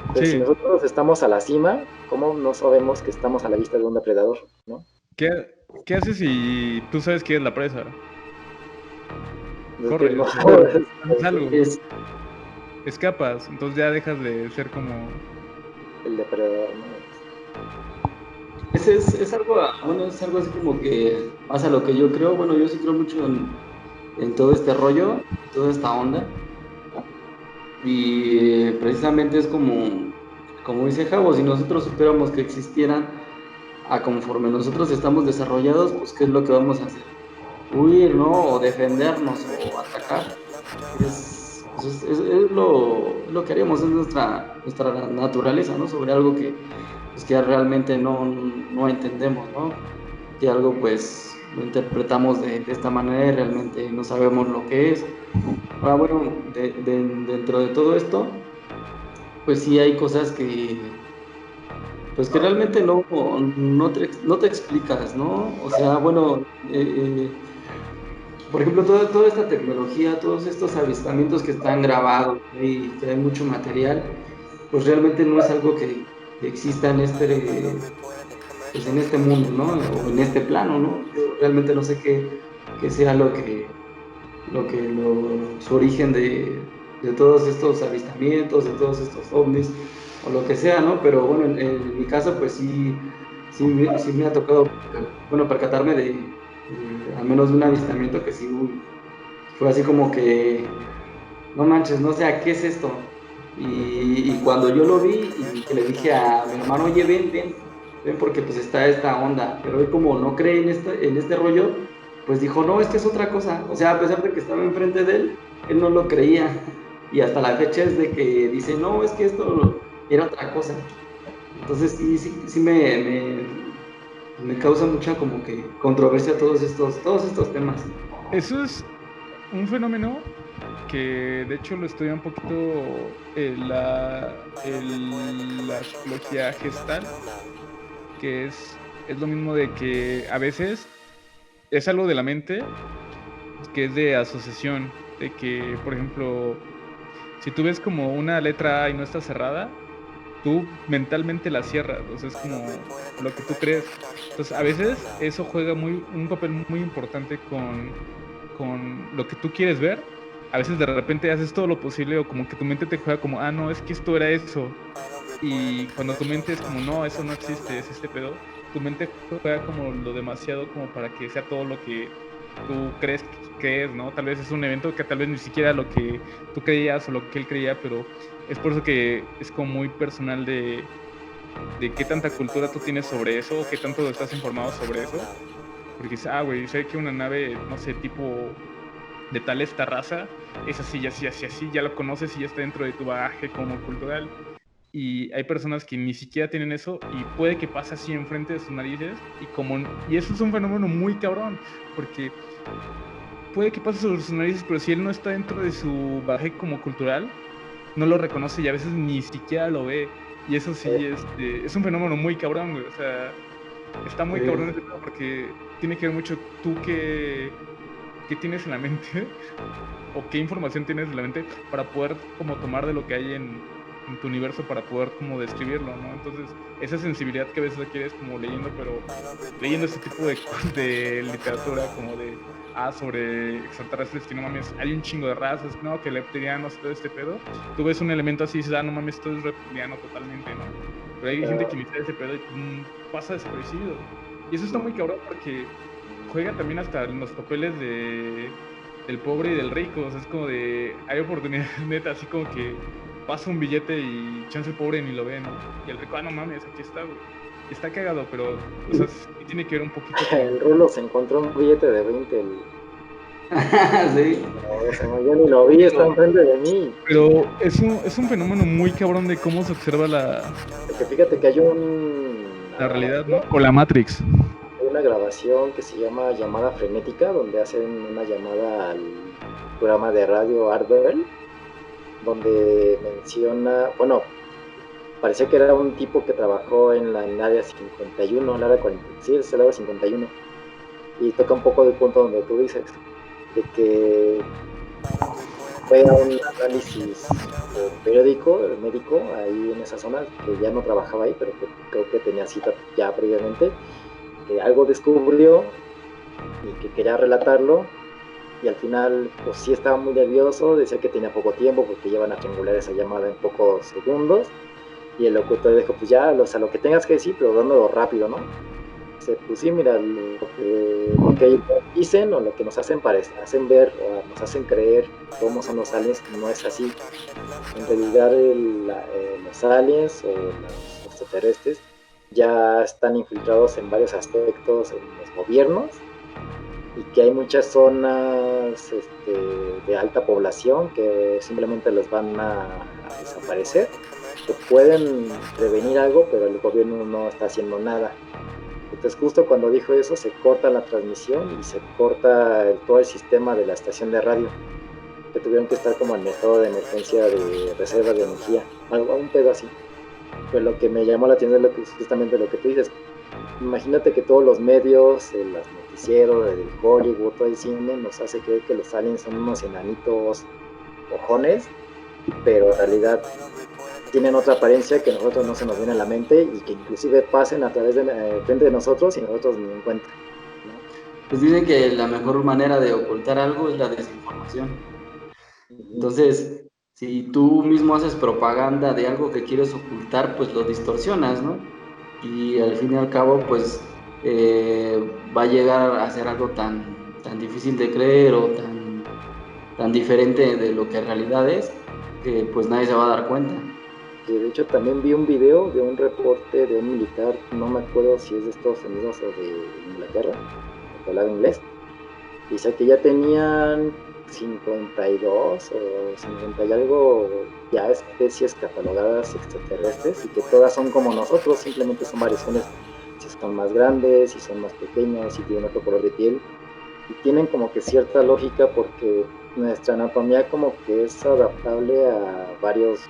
Entonces, si Sí. nosotros estamos a la cima, ¿cómo no sabemos que estamos a la vista de un depredador? ¿No? ¿Qué haces si tú sabes que es la presa? Es que Corres, no, haces algo, Es, escapas, entonces ya dejas de ser como... el depredador, ¿no? es algo, bueno, es algo así como que pasa lo que yo creo. Bueno, yo sí creo mucho en todo este rollo, toda esta onda. Y precisamente es como dice Javo, si nosotros supiéramos que existieran a conforme nosotros estamos desarrollados, pues ¿qué es lo que vamos a hacer? Huir, ¿no? O defendernos o atacar. Es lo que haríamos, es nuestra naturaleza, ¿no? Sobre algo pues, que realmente no entendemos, ¿no? Que algo pues lo interpretamos de esta manera y realmente no sabemos lo que es. Ahora, bueno, dentro de todo esto, pues sí hay cosas pues que realmente no te explicas, ¿no? O sea, bueno, por ejemplo, toda esta tecnología, todos estos avistamientos que están grabados y que hay mucho material, pues realmente no es algo que exista pues en este mundo, ¿no? O en este plano, ¿no? Yo realmente no sé qué sea su origen de todos estos avistamientos, de todos estos ovnis, o lo que sea, ¿no? Pero bueno, en mi caso, pues sí me ha tocado, bueno, percatarme de al menos de un avistamiento que sí fue así como que, no manches, no sé, ¿qué es esto? Y cuando yo lo vi y que le dije a mi hermano, oye, ven porque pues está esta onda, pero él como no cree en este rollo, pues dijo, no, es que es otra cosa. O sea, a pesar de que estaba enfrente de él no lo creía. Y hasta la fecha es de que dice, no, es que esto era otra cosa. Entonces sí me causa mucha como que controversia todos estos temas. Eso es un fenómeno que de hecho lo estudia un poquito la psicología gestal, que es lo mismo de que a veces es algo de la mente, que es de asociación, de que, por ejemplo, si tú ves como una letra A y no está cerrada, tú mentalmente la cierras, o sea, es como lo que tú crees. Entonces, a veces eso juega un papel muy importante con lo que tú quieres ver. A veces de repente haces todo lo posible o como que tu mente te juega como, ah, no, es que esto era eso. Y cuando tu mente es como, no, eso no existe, es este pedo, tu mente juega como lo demasiado como para que sea todo lo que tú crees que es, ¿no? Tal vez es un evento que tal vez ni siquiera lo que tú creías o lo que él creía, pero es por eso que es como muy personal de qué tanta cultura tú tienes sobre eso, o qué tanto estás informado sobre eso. Porque dices, ah, güey, sé que una nave, no sé, tipo de tal esta raza, es así, así, así, así, ya lo conoces y ya está dentro de tu bagaje como cultural. Y hay personas que ni siquiera tienen eso y puede que pase así enfrente de sus narices y eso es un fenómeno muy cabrón, porque puede que pase sobre sus narices, pero si él no está dentro de su bagaje como cultural, no lo reconoce y a veces ni siquiera lo ve. Y eso sí, es un fenómeno muy cabrón, güey. O sea, está muy cabrón ese pedo porque tiene que ver mucho tú qué tienes en la mente o qué información tienes en la mente para poder como tomar de lo que hay en tu universo para poder como describirlo, ¿no? Entonces, esa sensibilidad que a veces adquieres como leyendo, pero leyendo este tipo de literatura como sobre extraterrestres, que no mames, hay un chingo de razas, no, que reptilianos, todo este pedo, tú ves un elemento así y dices, ah, no mames, esto es reptiliano totalmente, ¿no? Pero hay gente que ni sabe ese pedo y pasa desaparecido. Y eso está muy cabrón porque juega también hasta en los papeles del pobre y del rico, o sea, es como hay oportunidades neta, así como que pasa un billete y chance el pobre ni lo ve, ¿no? Y el rico, ah, no mames, aquí está, güey. Está cagado, pero, o sea, sí tiene que ver un poquito con... El Rulo se encontró un billete de 20. Sí. O sea, yo ni lo vi, está enfrente de mí. Pero es un fenómeno muy cabrón de cómo se observa Porque fíjate que hay la realidad, ¿no? O la Matrix. hay una grabación que se llama Llamada Frenética, donde hacen una llamada al programa de radio Arbel, donde menciona, bueno, parecía que era un tipo que trabajó en el área 51, el área 40, sí, es el área 51, y toca un poco del punto donde tú dices, de que fue a un análisis periódico, médico, ahí en esa zona, que ya no trabajaba ahí, pero que creo que tenía cita ya previamente, que algo descubrió y que quería relatarlo, y al final pues sí estaba muy nervioso, decía que tenía poco tiempo porque llevan a triangular esa llamada en pocos segundos, y el locutor dijo, pues ya, o sea, lo que tengas que decir, pero dándolo rápido, ¿no? Dice, pues sí, mira, lo que ellos dicen o lo que nos hacen ver o nos hacen creer cómo son los aliens, no es así. En realidad los aliens o los extraterrestres ya están infiltrados en varios aspectos en los gobiernos, y que hay muchas zonas de alta población que simplemente los van a desaparecer, que pueden prevenir algo, pero el gobierno no está haciendo nada. Entonces justo cuando dijo eso se corta la transmisión y se corta todo el sistema de la estación de radio, que tuvieron que estar como en estado de emergencia de reserva de energía, un pedo así. Pero lo que me llamó la atención es justamente lo que tú dices. Imagínate que todos los medios, los noticieros, el Hollywood, todo el cine nos hace creer que los aliens son unos enanitos ojones, pero en realidad tienen otra apariencia que nosotros no se nos viene a la mente y que inclusive pasen a través de frente de nosotros y nosotros ni en cuenta, ¿no? Pues dicen que la mejor manera de ocultar algo es la desinformación. Entonces, si tú mismo haces propaganda de algo que quieres ocultar, pues lo distorsionas, ¿no? Y al fin y al cabo, pues va a llegar a ser algo tan difícil de creer o tan diferente de lo que en realidad es, que pues nadie se va a dar cuenta. Que de hecho también vi un video de un reporte de un militar, no me acuerdo si es de Estados Unidos o de Inglaterra, que hablaba inglés. Dice que ya tenían 52 o 50 y algo ya especies catalogadas extraterrestres y que todas son como nosotros, simplemente son variaciones, si son más grandes, si son más pequeñas, si tienen otro color de piel y tienen como que cierta lógica porque nuestra anatomía como que es adaptable a varios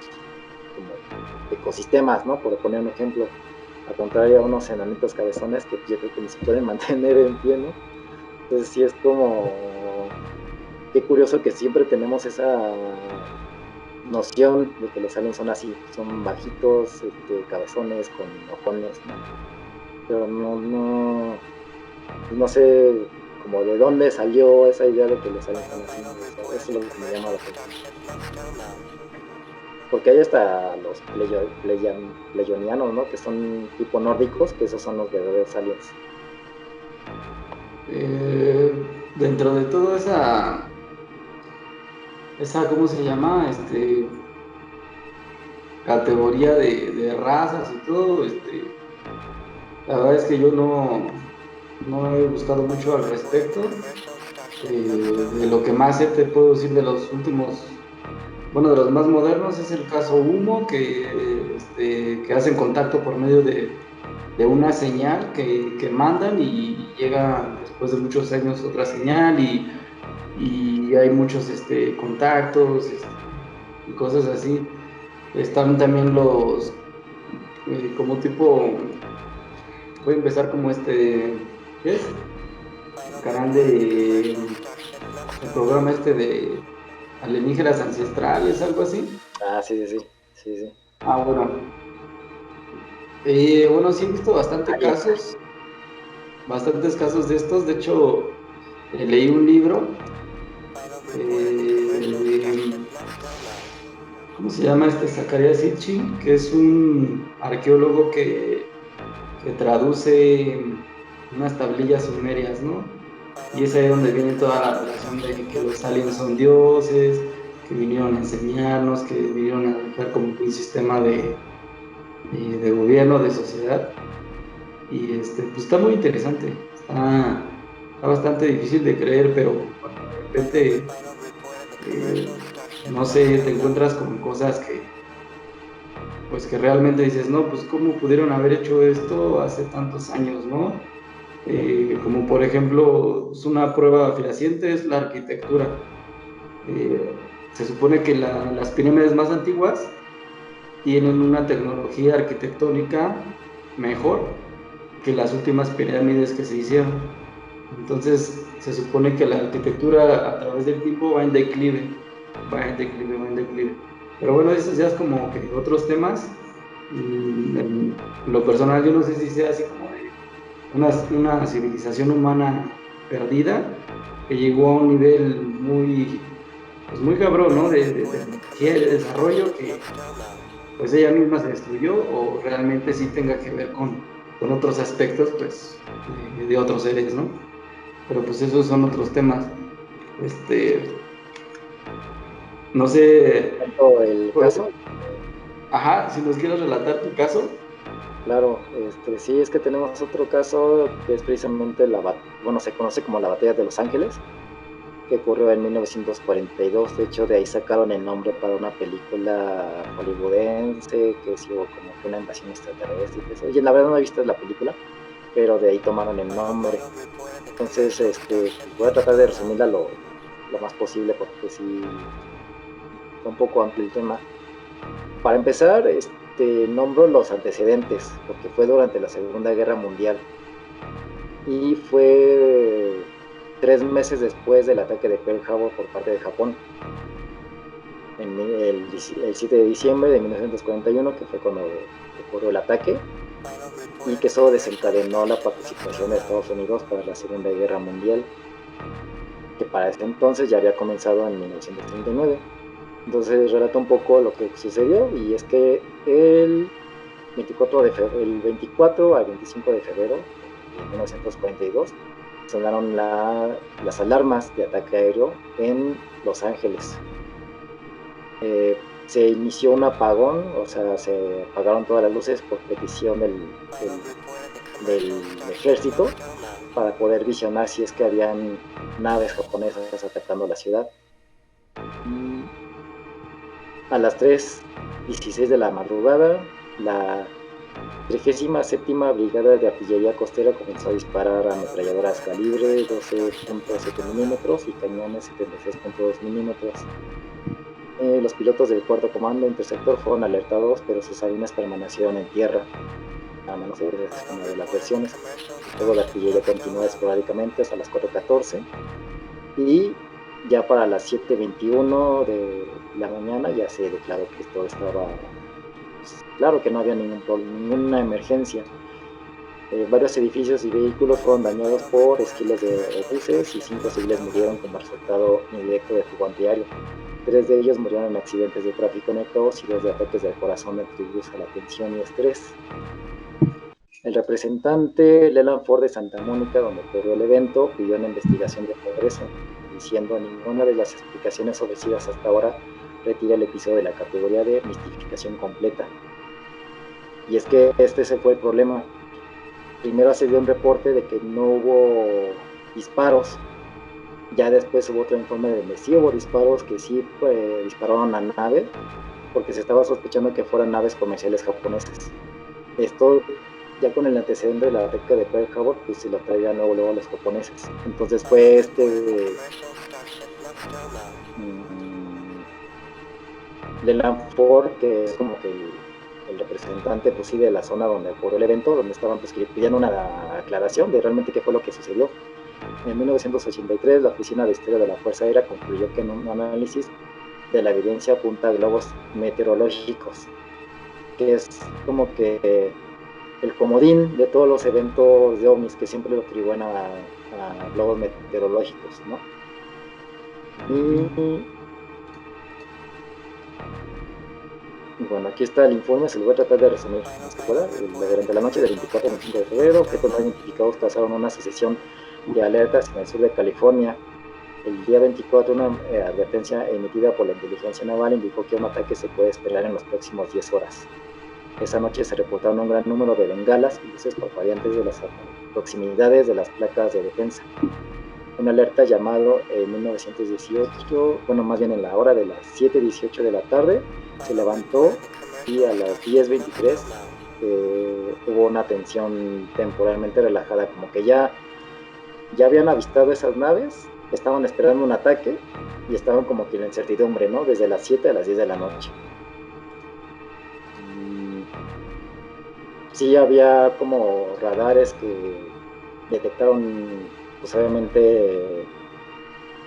como ecosistemas, ¿no? Por poner un ejemplo, al contrario a unos enanitos cabezones que yo creo que ni se pueden mantener en pie, ¿no? Entonces sí es como, qué curioso que siempre tenemos esa noción de que los aliens son así, son bajitos, cabezones, con ojones, ¿no? Pero no sé como de dónde salió esa idea de que los aliens son así, ¿no? Eso es lo que me llama la atención. Porque hay hasta los pleyonianos, ¿no? Que son tipo nórdicos, que esos son los verdaderos aliens. Dentro de toda esa, ¿cómo se llama? Categoría de razas y todo, la verdad es que yo no he buscado mucho al respecto. De lo que más te puedo decir de los últimos, bueno, de los más modernos es el caso Humo, que hacen contacto por medio de una señal que mandan y llega después de muchos años otra señal y hay muchos contactos y cosas así. Están también como tipo, voy a empezar como ¿qué es? El canal el programa de alienígenas ancestrales, algo así. Ah, sí. Ah, bueno. Bueno, sí he visto Alien. bastantes casos de estos. De hecho, leí un libro, ¿cómo se llama Zacarías Sitchin? Que es un arqueólogo que traduce unas tablillas sumerias, ¿no? Y es ahí donde viene toda la relación de que los aliens son dioses, que vinieron a enseñarnos, que vinieron a dejar como un sistema de gobierno, de sociedad. Y pues está muy interesante, está bastante difícil de creer, pero cuando de repente, no sé, te encuentras con cosas pues que realmente dices, no, pues cómo pudieron haber hecho esto hace tantos años, ¿no? Como por ejemplo, es una prueba fehaciente, es la arquitectura. Se supone que las pirámides más antiguas tienen una tecnología arquitectónica mejor que las últimas pirámides que se hicieron. Entonces, se supone que la arquitectura a través del tiempo va en declive, va en declive, va en declive. Pero bueno, eso ya es como que otros temas. En lo personal, yo no sé si sea así como de una civilización humana perdida que llegó a un nivel pues muy cabrón, ¿no? De tecnología y de desarrollo que pues ella misma se destruyó o realmente sí tenga que ver con otros aspectos, pues, de otros seres, ¿no? Pero pues esos son otros temas. No sé, Tanto el pues, caso, ajá, si nos quieres relatar tu caso. claro, sí, es que tenemos otro caso que es precisamente bueno, se conoce como la Batalla de Los Ángeles, que ocurrió en 1942. De hecho, de ahí sacaron el nombre para una película hollywoodense que sí hubo como que una invasión extraterrestre y eso. Oye, la verdad no he visto la película, pero de ahí tomaron el nombre. Entonces, voy a tratar de resumirla lo más posible porque sí, fue un poco amplio el tema. Para empezar, nombro los antecedentes, porque fue durante la Segunda Guerra Mundial y fue 3 meses después del ataque de Pearl Harbor por parte de Japón. el 7 de diciembre de 1941, que fue cuando ocurrió el ataque, y que eso desencadenó la participación de Estados Unidos para la Segunda Guerra Mundial, que para ese entonces ya había comenzado en 1939. Entonces relata un poco lo que sucedió, y es que el 24 al 25 de febrero de 1942 sonaron las alarmas de ataque aéreo en Los Ángeles. Se inició un apagón, o sea, se apagaron todas las luces por petición del ejército para poder visionar si es que habían naves japonesas atacando la ciudad. A las 3:16 de la madrugada, la 37ª Brigada de Artillería Costera comenzó a disparar ametralladoras calibre 12.7 milímetros y cañones 76.2 milímetros. Los pilotos del cuarto comando intersector fueron alertados, pero sus aviones permanecieron en tierra, a menos de una de las versiones. Luego la artillería continuó esporádicamente hasta las 4:14 y ya para las 7:21 de la mañana ya se declaró que todo estaba, pues, claro, que no había ninguna emergencia. Varios edificios y vehículos fueron dañados por esquilos de obuses y 5 civiles murieron como resultado indirecto de fuego antiaéreo. 3 de ellos murieron en accidentes de tráfico en el caos y 2 de ataques del corazón atribuidos a la tensión y estrés. El representante Leland Ford de Santa Mónica, donde ocurrió el evento, pidió una investigación del Congreso, diciendo: ninguna de las explicaciones ofrecidas hasta ahora retira el episodio de la categoría de mistificación completa. Y es que este se fue el problema. Primero se dio un reporte de que no hubo disparos. Ya después hubo otro informe de que sí hubo disparos, que sí dispararon a nave, porque se estaba sospechando que fueran naves comerciales japonesas. Esto, ya con el antecedente de la ataque de Pearl Harbor, pues se lo traían luego los japoneses. Entonces fue Leland Ford, que es como que el representante, pues sí, de la zona donde ocurrió el evento, donde estaban pues pidiendo una aclaración de realmente qué fue lo que sucedió. En 1983, la Oficina de Historia de la Fuerza Aérea concluyó que en un análisis de la evidencia apunta a globos meteorológicos, que es como que el comodín de todos los eventos de ovnis, que siempre lo atribuyen a globos meteorológicos, ¿no? Y bueno, aquí está el informe, se lo voy a tratar de resumir más que pueda. Durante la noche del 24 al 25 de febrero, objetos no identificados causaron una sucesión de alertas en el sur de California. El día 24, una advertencia emitida por la inteligencia naval indicó que un ataque se puede esperar en los próximos 10 horas. Esa noche se reportaron un gran número de bengalas y luces parpadeantes de las proximidades de las placas de defensa. Una alerta llamado en 1918, bueno, más bien en la hora de las 7:18 de la tarde, se levantó y a las 10:23 hubo una tensión temporalmente relajada, como que ya habían avistado esas naves, estaban esperando un ataque y estaban como que en incertidumbre, ¿no? Desde las 7 a las 10 de la noche. Sí había como radares que detectaron, pues obviamente,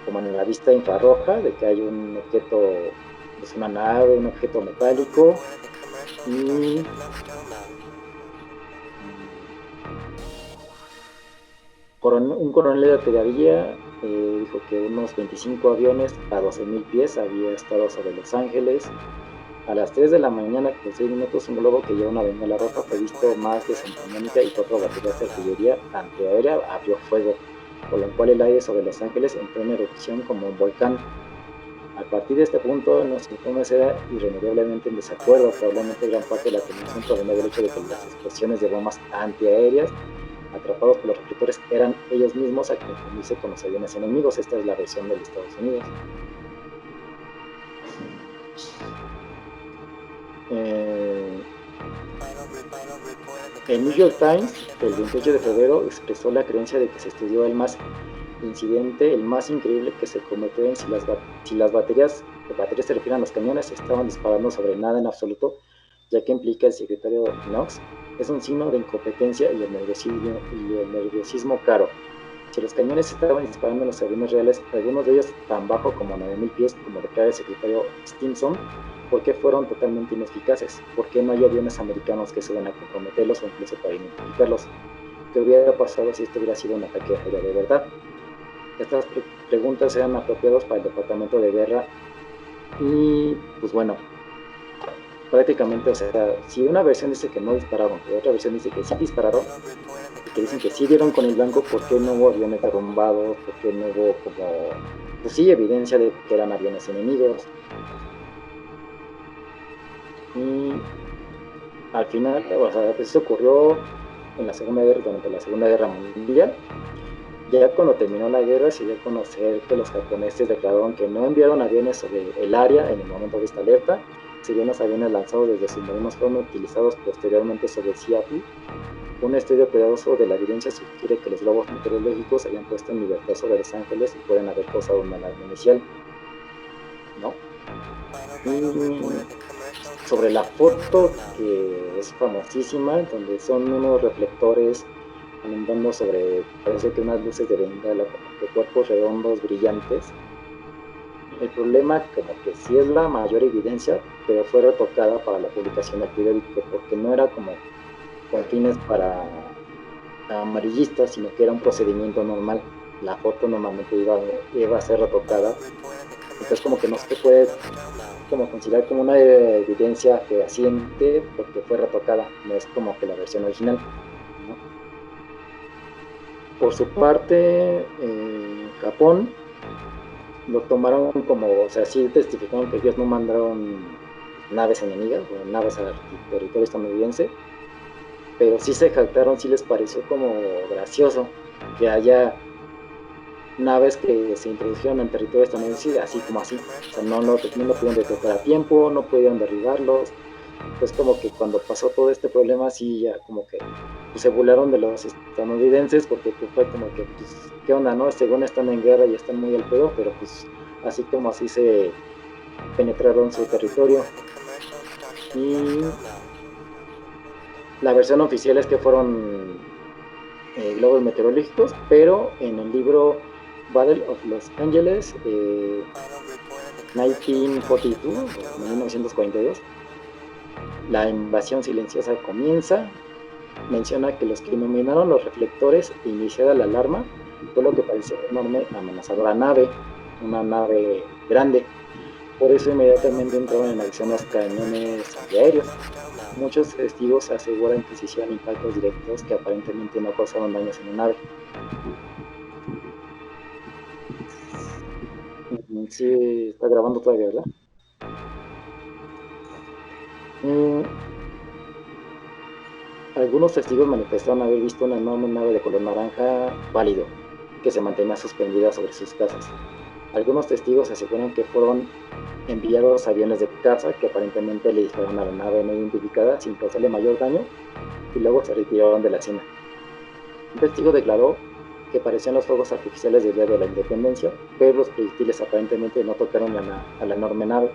como en la vista infrarroja, de que hay un objeto, pues una nave, un objeto metálico, y un coronel de artillería dijo que unos 25 aviones a 12,000 pies había estado sobre Los Ángeles. A las 3 de la mañana, con 6 minutos, un globo que lleva una bengala roja fue visto más de Santa Mónica y 4 baterías de artillería antiaérea abrió fuego, por lo cual el aire sobre Los Ángeles entró en erupción como un volcán. A partir de este punto, los informes eran irremediablemente en desacuerdo. Probablemente gran parte de la tensión provenía del hecho de que las explosiones de bombas antiaéreas atrapados por los reflectores eran ellos mismos a confundirse con los aviones enemigos. Esta es la versión de los Estados Unidos. El New York Times, el 28 de febrero, expresó la creencia de que se estudió el incidente, el más increíble que se cometió en si las baterías se refieren a los cañones, estaban disparando sobre nada en absoluto, ya que implica el secretario Knox, es un signo de incompetencia y el nerviosismo caro. Si los cañones estaban disparando en los aviones reales, algunos de ellos tan bajo como 9.000 pies, como declara el secretario Stimson, ¿por qué fueron totalmente ineficaces? ¿Por qué no hay aviones americanos que suban a comprometerlos o incluso para identificarlos? ¿Qué hubiera pasado si esto hubiera sido un ataque aéreo de verdad? Estas preguntas eran apropiadas para el Departamento de Guerra y, pues bueno, prácticamente, o sea, si una versión dice que no dispararon, pero otra versión dice que sí dispararon, y que dicen que sí dieron con el blanco, ¿por qué no hubo aviones derrumbados? ¿Por qué no hubo como, pues sí, evidencia de que eran aviones enemigos? Y al final, o sea, pues eso ocurrió en la Segunda Guerra, durante la Segunda Guerra Mundial. Ya cuando terminó la guerra se dio a conocer que los japoneses declararon que no enviaron aviones sobre el área en el momento de esta alerta, si bien los aviones lanzados desde submarinos fueron utilizados posteriormente sobre Seattle. Un estudio cuidadoso de la evidencia sugiere que los globos meteorológicos se habían puesto en libertad sobre Los Ángeles y pueden haber causado una alarma inicial, ¿no? Y sobre la foto que es famosísima, donde son unos reflectores alumbrando sobre, parece que unas luces de bengala, como que cuerpos redondos brillantes. El problema como que sí es la mayor evidencia, pero fue retocada para la publicación del periódico, porque no era como con fines para amarillistas, sino que era un procedimiento normal. La foto normalmente iba a ser retocada, entonces como que no se puede como considerar como una evidencia fehaciente porque fue retocada, no es como que la versión original, ¿no? Por su parte, Japón lo tomaron como, o sea, sí testificaron que ellos no mandaron naves enemigas o naves al territorio estadounidense, pero sí se jactaron, sí les pareció como gracioso que haya naves que se introdujeron en territorio estadounidense así como así, o sea, no lo pudieron detectar a tiempo, no pudieron derribarlos. Entonces como que cuando pasó todo este problema sí ya como que pues, se burlaron de los estadounidenses porque pues, fue como que pues qué onda, ¿no? Según están en guerra y están muy al pedo, pero pues así como así se penetraron su territorio. Y la versión oficial es que fueron globos meteorológicos, pero en el libro Battle of Los Angeles 1942, 1942, la invasión silenciosa comienza. Menciona que los que iluminaron los reflectores e iniciada la alarma fue lo que parecía una enorme amenazadora nave, una nave grande. Por eso inmediatamente entraron en acción los cañones antiaéreos. Muchos testigos aseguran que se hicieron impactos directos que aparentemente no causaron daños en la nave. Sí, está grabando todavía, ¿verdad? Algunos testigos manifestaron haber visto una enorme nave de color naranja pálido que se mantenía suspendida sobre sus casas. Algunos testigos aseguran que fueron enviados aviones de caza que aparentemente le dispararon a la nave no identificada sin causarle mayor daño y luego se retiraron de la escena. Un testigo declaró que parecían los fuegos artificiales del Día de la Independencia, pero los proyectiles aparentemente no tocaron a la enorme nave.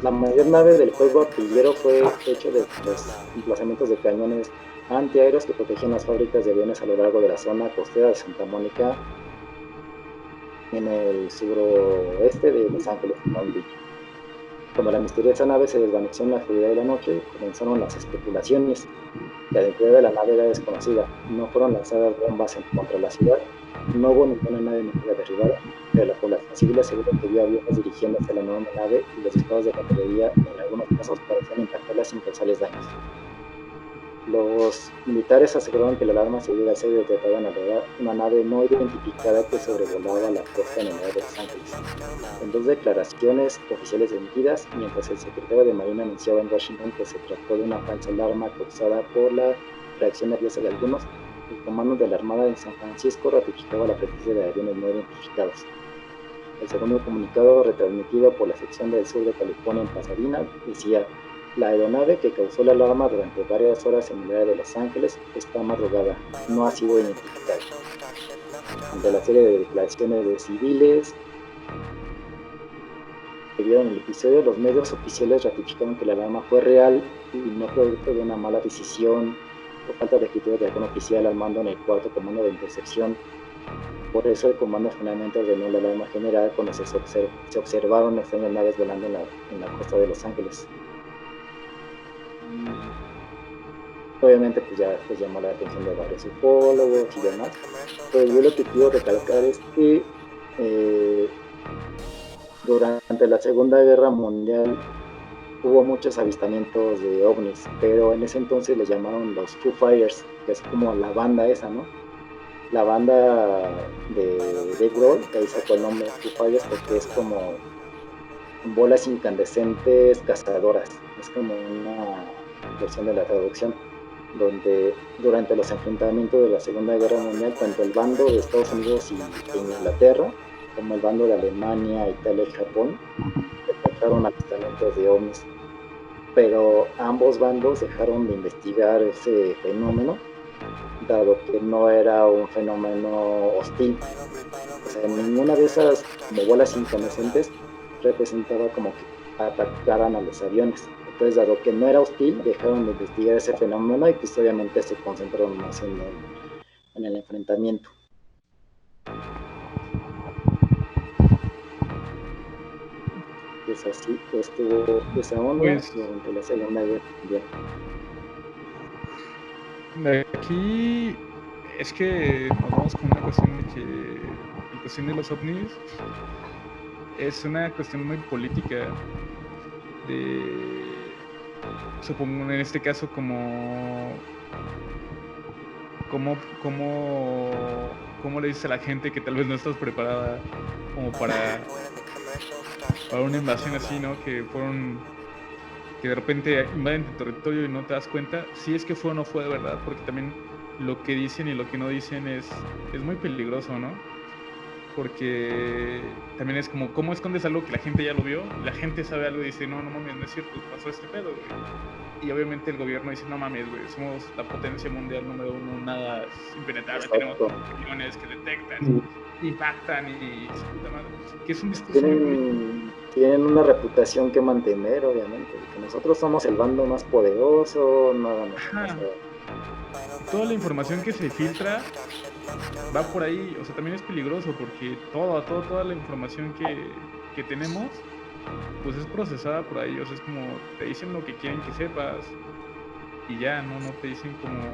La mayor nave del juego artillero fue hecho de los emplazamientos de cañones antiaéreos que protegían las fábricas de aviones a lo largo de la zona costera de Santa Mónica en el suroeste de Los Ángeles, Long Beach. Cuando la misteriosa nave se desvaneció en la oscuridad de la noche, comenzaron las especulaciones. La identidad de la nave era desconocida, no fueron lanzadas bombas contra la ciudad, no hubo ninguna nave enemiga derribada, pero la población civil asegura que vio aviones dirigiéndose a la enorme nave y los disparos de artillería en algunos casos parecían impactarla sin causarles daños. Los militares aseguraron que la alarma se debió a ser detectada en realidad una nave no identificada que sobrevolaba la costa en el área de Los Ángeles. En dos declaraciones oficiales emitidas, mientras el secretario de Marina anunciaba en Washington que se trató de una falsa alarma causada por la reacción nerviosa de algunos, el comando de la Armada en San Francisco ratificaba la presencia de aviones no identificados. El segundo comunicado, retransmitido por la sección del sur de California en Pasadena, decía: la aeronave que causó la alarma durante varias horas en el área de Los Ángeles esta madrugada no ha sido identificada. Ante la serie de declaraciones de civiles que vieron el episodio, los medios oficiales ratificaron que la alarma fue real y no producto de una mala decisión por falta de criterios de algún oficial al mando en el cuarto comando de intercepción. Por eso el comando finalmente ordenó la alarma general cuando se observaron extrañas naves volando en la costa de Los Ángeles. Obviamente pues ya pues, llamó la atención de varios ufólogos y demás, pero yo lo que quiero recalcar es que durante la Segunda Guerra Mundial hubo muchos avistamientos de ovnis, pero en ese entonces le llamaron los Foo Fighters, que es como la banda esa, ¿no? La banda de Dave Grohl, que ahí sacó el nombre Foo Fighters porque es como bolas incandescentes cazadoras, es como una versión de la traducción, donde durante los enfrentamientos de la Segunda Guerra Mundial, tanto el bando de Estados Unidos y Inglaterra, como el bando de Alemania, Italia y Japón, detectaron avistamientos de ovnis, pero ambos bandos dejaron de investigar ese fenómeno, dado que no era un fenómeno hostil. O sea, ninguna de esas como bolas incandescentes representaba como que atacaran a los aviones. Entonces, dado que no era hostil, dejaron de investigar ese fenómeno y pues obviamente se concentraron más en el enfrentamiento. Es así, estuvo esa onda Pues durante la Segunda Guerra Mundial. aquí es que nos vamos con una cuestión de que la cuestión de los ovnis es una cuestión muy política de, supongo en este caso cómo le dices a la gente que tal vez no estás preparada como para una invasión así, ¿no? Que de repente invaden tu territorio y no te das cuenta si es que fue o no fue de verdad, porque también lo que dicen y lo que no dicen es muy peligroso, ¿no? Porque también es como, ¿cómo escondes algo que la gente ya lo vio? La gente sabe algo y dice, no mames, no es cierto, pasó este pedo, güey. Y obviamente el gobierno dice, no mames, güey, somos la potencia mundial número 1, nada es impenetrable, tenemos millones que detectan, impactan y su puta madre. Que es un discurso muy... Tienen una reputación que mantener, obviamente, que nosotros somos el bando más poderoso, nada más. O sea, toda la información que se filtra va por ahí, o sea, también es peligroso porque toda la información que tenemos, pues es procesada por ahí, o sea, es como, te dicen lo que quieren que sepas y ya, no te dicen como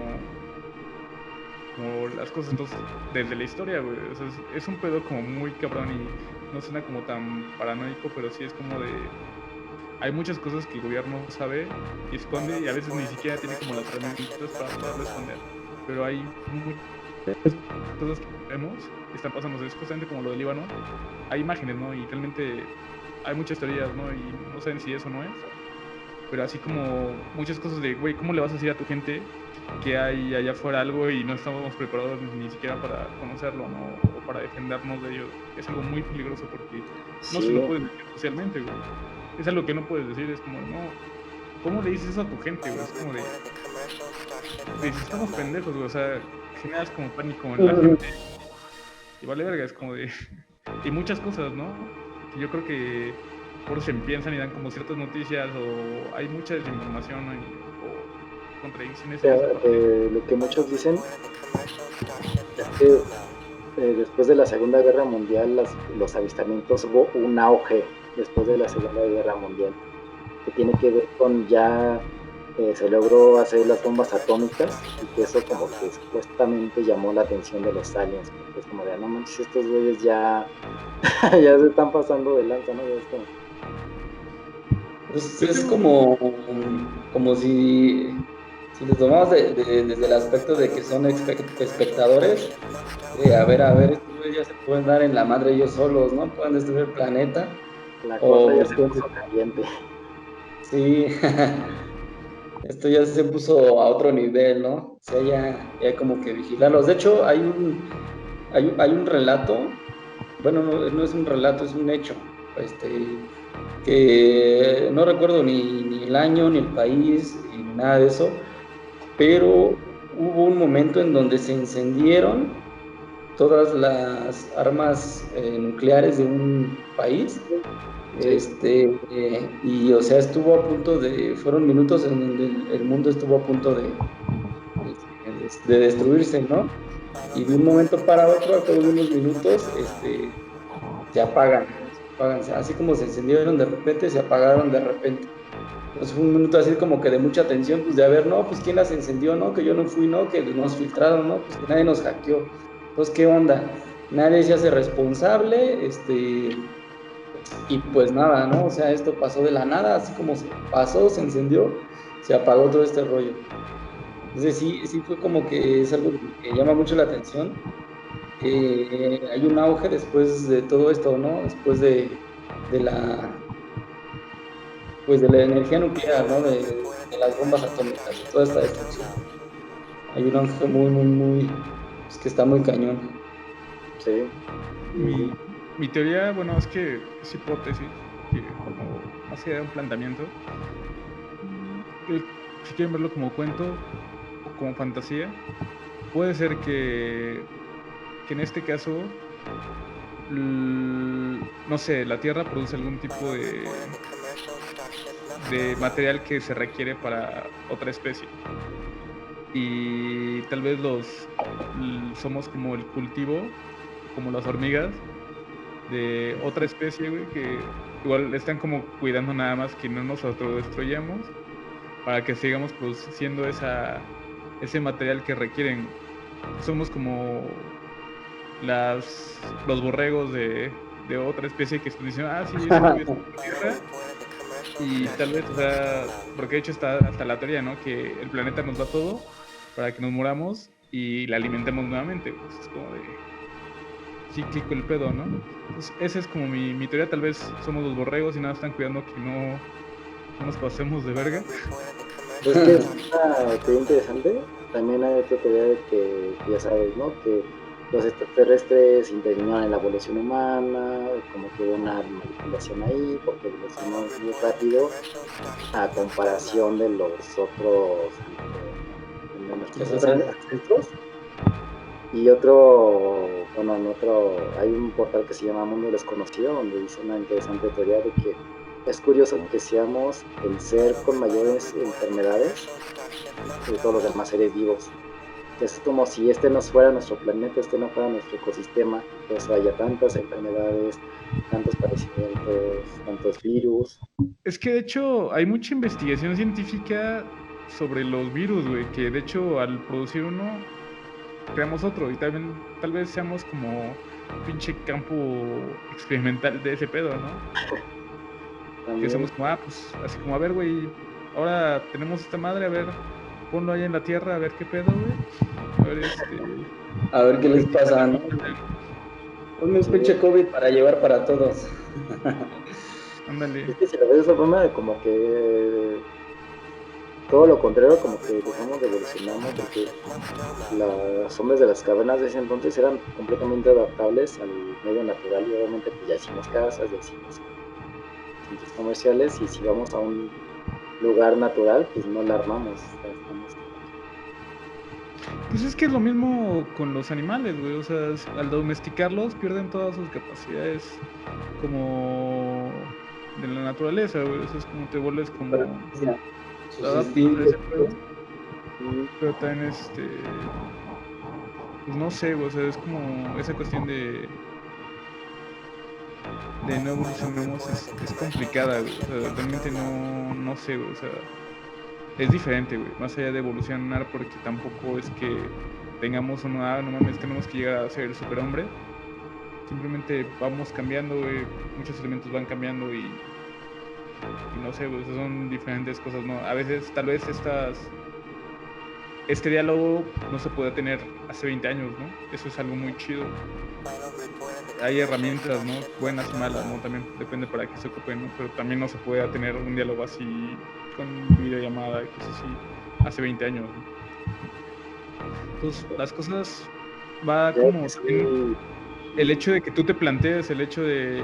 las cosas, entonces, desde la historia, güey, o sea, es un pedo como muy cabrón y no suena como tan paranoico, pero sí es como de... Hay muchas cosas que el gobierno sabe y esconde y a veces ni siquiera tiene como las herramientas para poderlo esconder, pero hay muchas cosas que vemos que están pasando, es justamente como lo del Líbano, hay imágenes, ¿no? Y realmente hay muchas teorías, ¿no? Y no saben si eso no es, pero así como muchas cosas de, güey, ¿cómo le vas a decir a tu gente que hay allá afuera algo y no estamos preparados ni siquiera para conocerlo, ¿no? O para defendernos de ello? Es algo muy peligroso porque no se lo puedes decir socialmente, güey. Es algo que no puedes decir, es como, no, ¿cómo le dices eso a tu gente, güey? Es como de si estamos pendejos, güey, o sea, generas como pánico en la gente y vale verga, es como de... y muchas cosas, ¿no? Que yo creo que por eso se piensan y dan como ciertas noticias o hay mucha desinformación o contradicciones en esa parte. lo que muchos dicen es que después de la Segunda Guerra Mundial los avistamientos hubo un auge después de la Segunda Guerra Mundial que tiene que ver con ya se logró hacer las bombas atómicas y que eso como que supuestamente llamó la atención de los aliens, porque es como de no manches, estos güeyes ya ya se están pasando de lanza, ¿no? Es como si les tomamos desde el aspecto de que son espectadores, a ver, estos güeyes ya se pueden dar en la madre ellos solos, ¿no? Pueden destruir el planeta. La cosa ya se puso caliente. Sí, esto ya se puso a otro nivel, ¿no? O sea, ya como que vigilarlos. De hecho, hay un relato, bueno, no es un relato, es un hecho, que no recuerdo ni el año, ni el país, ni nada de eso, pero hubo un momento en donde se encendieron todas las armas nucleares de un país. Y o sea, estuvo a punto fueron minutos en donde el mundo estuvo a punto de de destruirse, ¿no? Y de un momento para otro, al cabo de unos minutos, se apagan, así como se encendieron de repente, se apagaron de repente. Entonces fue un minuto así como que de mucha tensión, pues de a ver, no, pues quién las encendió, no, que yo no fui, no, que nos filtraron, no, pues que nadie nos hackeó. Entonces, ¿qué onda? Nadie se hace responsable, y pues nada, ¿no? O sea, esto pasó de la nada, así como se pasó, se encendió, se apagó todo este rollo. Entonces sí fue como que es algo que llama mucho la atención. Hay un auge después de todo esto, ¿no? Después de la, pues de la energía nuclear, ¿no? De las bombas atómicas, de toda esta destrucción. Hay un auge muy, pues que está muy cañón. Sí. Mi teoría, bueno, es que es hipótesis, que como más allá de un planteamiento, si quieren verlo como cuento o como fantasía, puede ser que en este caso, no sé, la Tierra produce algún tipo de material que se requiere para otra especie. Y tal vez somos como el cultivo, como las hormigas, de otra especie, güey, que igual están como cuidando nada más que no nos autodestruyamos para que sigamos produciendo ese material que requieren. Somos como los borregos de otra especie que están diciendo, sí, es que vives en la Tierra. Y tal vez, o sea, porque de hecho está hasta la teoría, ¿no? Que el planeta nos da todo para que nos muramos y la alimentemos nuevamente. Pues es como de cíclico el pedo, ¿no? Entonces, esa es como mi teoría. Tal vez somos los borregos y nada están cuidando que no nos pasemos de verga. Es que es una teoría interesante. También hay otra teoría de que ya sabes, ¿no? Que los extraterrestres intervinieron en la evolución humana, como que hubo una manipulación ahí, porque evolucionamos muy rápido a comparación de los otros, de nuestros ancestros. Y otro, bueno, hay un portal que se llama Mundo Desconocido, donde dice una interesante teoría de que es curioso que seamos el ser con mayores enfermedades de todos los demás seres vivos. Es como si este no fuera nuestro planeta, este no fuera nuestro ecosistema, por eso haya tantas enfermedades, tantos padecimientos, tantos virus. Es que de hecho hay mucha investigación científica sobre los virus, güey, que de hecho al producir uno creamos otro y también tal vez seamos como un pinche campo experimental de ese pedo, ¿no? También. Que somos como, pues así como, a ver, güey, ahora tenemos esta madre, a ver, ponlo ahí en la tierra, a ver qué pedo, güey. A ver qué les pasa, ¿no? Ponme un pinche COVID para llevar para todos. Ándale. Es que si lo ves de esa forma, como que todo lo contrario, como que dejamos de evolucionar, porque los hombres de las cavernas de ese entonces eran completamente adaptables al medio natural y obviamente pues ya hicimos casas, ya hicimos centros comerciales y si vamos a un lugar natural, pues no la armamos. Pues es que es lo mismo con los animales, güey. O sea, al domesticarlos pierden todas sus capacidades como de la naturaleza, güey. O sea, es como te vuelves como... Pero también pues no sé, güey. O sea, es como esa cuestión de no evolucionamos es complicada, güey. O sea, realmente no sé, güey. O sea, es diferente, güey. Más allá de evolucionar, porque tampoco es que tengamos no mames, tenemos que llegar a ser el superhombre. Simplemente vamos cambiando, güey. Muchos elementos van cambiando y no sé, güey. Son diferentes cosas, ¿no? A veces, tal vez este diálogo no se puede tener hace 20 años, ¿no? Eso es algo muy chido. Hay herramientas, ¿no? Buenas y malas, ¿no? También depende para qué se ocupen, ¿no? Pero también no se puede tener un diálogo así con videollamada y cosas así hace 20 años, ¿no? Entonces, las cosas va como también el hecho de que tú te plantees, el hecho de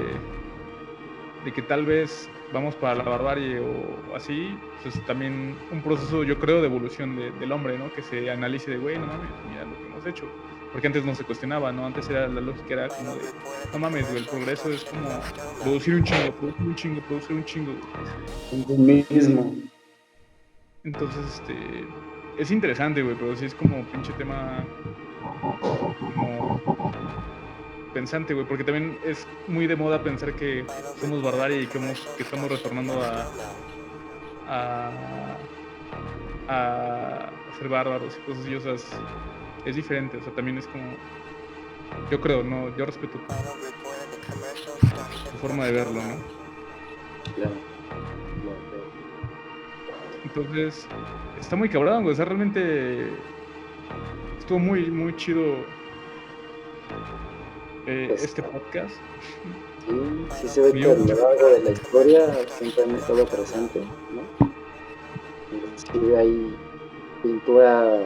que tal vez vamos para la barbarie o así, pues es también un proceso, yo creo, de evolución del hombre, ¿no? Que se analice de, güey, no mames, mira lo que hemos hecho. Porque antes no se cuestionaba, ¿no? Antes la lógica era como de, no mames, güey, el progreso es como producir un chingo. Un mismo. Entonces, es interesante, güey, pero sí es como pinche tema como pensante, güey, porque también es muy de moda pensar que somos barbarie y que estamos retornando a, a ser bárbaros y cosas así, o sea, es diferente, o sea, también es como, yo creo, no, yo respeto tu forma de verlo, ¿no? Claro. Entonces, está muy cabrón, güey, o sea, realmente estuvo muy, muy chido Pues, este podcast. sí se ve Me que a dio lo mucho. largo de la historia siempre han estado presentes, ¿no? Sí hay pinturas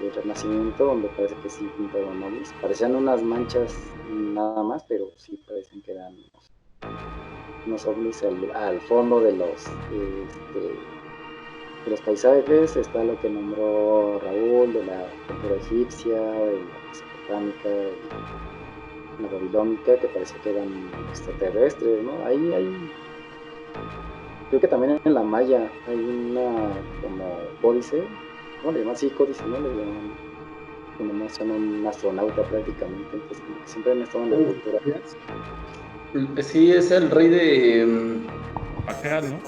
del Renacimiento donde parece que sí pintaron ovnis. Parecían unas manchas nada más, pero sí parecen que eran unos ovnis al fondo de los paisajes. Está lo que nombró Raúl de la cultura egipcia, de la mesopotámica, de la babilónica, que parecía que eran extraterrestres, ¿no? Creo que también en la maya hay una como códice, ¿cómo le llaman? Sí, códice, ¿no? Le llaman, donde muestran un astronauta prácticamente, entonces como que siempre han estado en la cultura. Sí, es el rey de... Pacal, ¿no?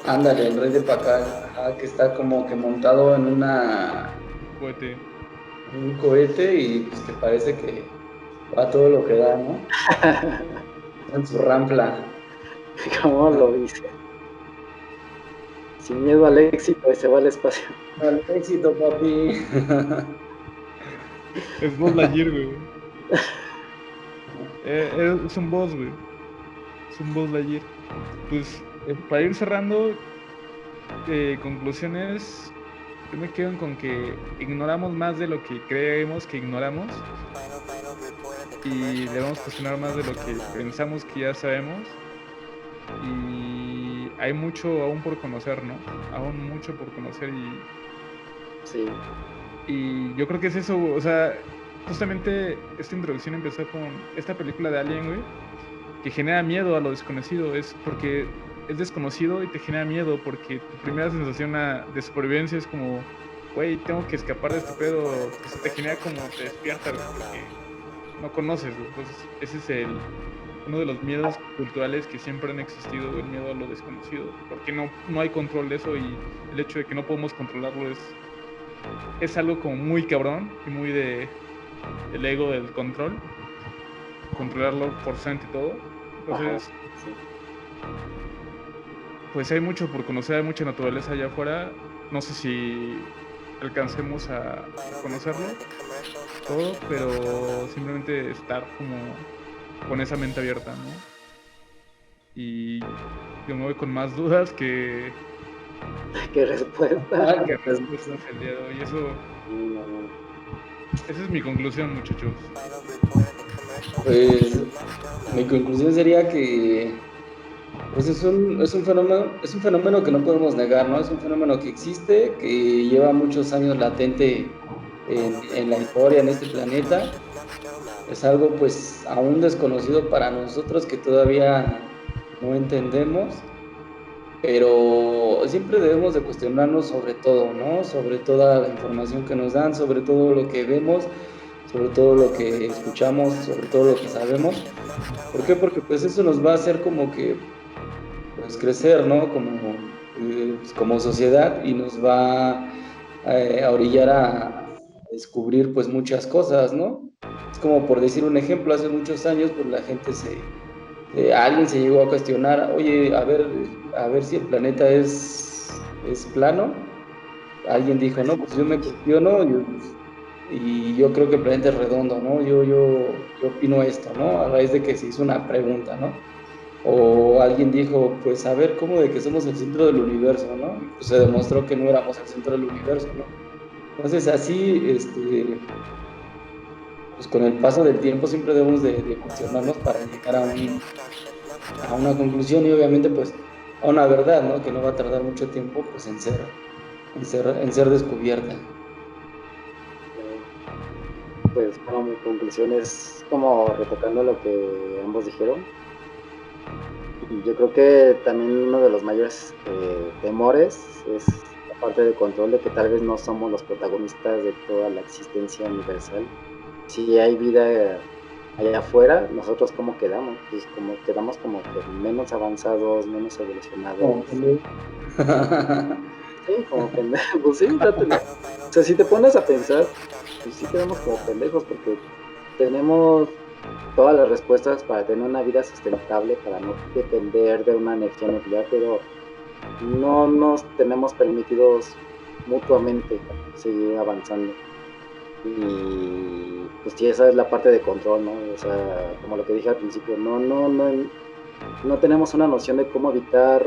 ándale, el rey de Pacal, ajá, que está como que montado en Cohete. un cohete y pues que parece que va a todo lo que da, ¿no? En su rampla. ¿Cómo lo dice? Sin miedo al éxito y se va al espacio. Al éxito, papi. Es Buzz Lightyear, güey. Es un boss, güey. Es un Buzz Lightyear. Pues, para ir cerrando, conclusiones, yo me quedo con que ignoramos más de lo que creemos que ignoramos y debemos cuestionar más de lo que pensamos que ya sabemos. Y hay mucho aún por conocer, ¿no? Aún mucho por conocer Sí, y yo creo que es eso, o sea, justamente esta introducción empezó con esta película de Alien, güey, que genera miedo a lo desconocido, es porque es desconocido y te genera miedo porque tu primera sensación de supervivencia es como, güey, tengo que escapar de este pedo, pues te genera como, te despierta, güey, porque no conoces, güey. Entonces ese es uno de los miedos culturales que siempre han existido, el miedo a lo desconocido, porque no hay control de eso y el hecho de que no podemos controlarlo es algo como muy cabrón y muy del ego del control, controlarlo forzante y todo. Entonces, sí. pues hay mucho por conocer, hay mucha naturaleza allá afuera. No sé si alcancemos a conocerlo todo, pero simplemente estar como con esa mente abierta, ¿no? Y yo me voy con más dudas que ¿Qué respuesta? Ah, qué respuestas el día de hoy. Esa es mi conclusión, muchachos. Pues mi conclusión sería que pues es un fenómeno que no podemos negar, ¿no? Es un fenómeno que existe, que lleva muchos años latente en la historia, en este planeta. Es algo pues aún desconocido para nosotros que todavía no entendemos, pero siempre debemos de cuestionarnos sobre todo, ¿no? Sobre toda la información que nos dan, sobre todo lo que vemos, sobre todo lo que escuchamos, sobre todo lo que sabemos. ¿Por qué? Porque pues eso nos va a hacer como que pues crecer, ¿no? Pues, como sociedad y nos va a orillar a descubrir pues muchas cosas, ¿no? Es como por decir un ejemplo, hace muchos años pues la gente alguien se llegó a cuestionar, oye, a ver si el planeta es plano. Alguien dijo, no, pues yo me cuestiono y yo creo que el planeta es redondo, ¿no? Yo opino esto, ¿no? A raíz de que se hizo una pregunta, ¿no? O alguien dijo, pues a ver, ¿cómo de que somos el centro del universo, ¿no? Y pues se demostró que no éramos el centro del universo, ¿no? Entonces así, pues con el paso del tiempo siempre debemos de cuestionarnos para llegar a una conclusión y obviamente pues a una verdad, ¿no? Que no va a tardar mucho tiempo pues en ser descubierta. Pues bueno, mi conclusión es como retocando lo que ambos dijeron. Yo creo que también uno de los mayores temores es parte de control de que tal vez no somos los protagonistas de toda la existencia universal. Si hay vida allá afuera, nosotros cómo quedamos, pues como quedamos como que menos avanzados, menos evolucionados. Sí, como pendejos, pues sí, o sea, si te pones a pensar, pues sí quedamos como pendejos porque tenemos todas las respuestas para tener una vida sustentable, para no depender de una energía nuclear, pero no nos tenemos permitidos mutuamente seguir avanzando. Y pues sí, esa es la parte de control, ¿no? O sea, como lo que dije al principio, no tenemos una noción de cómo evitar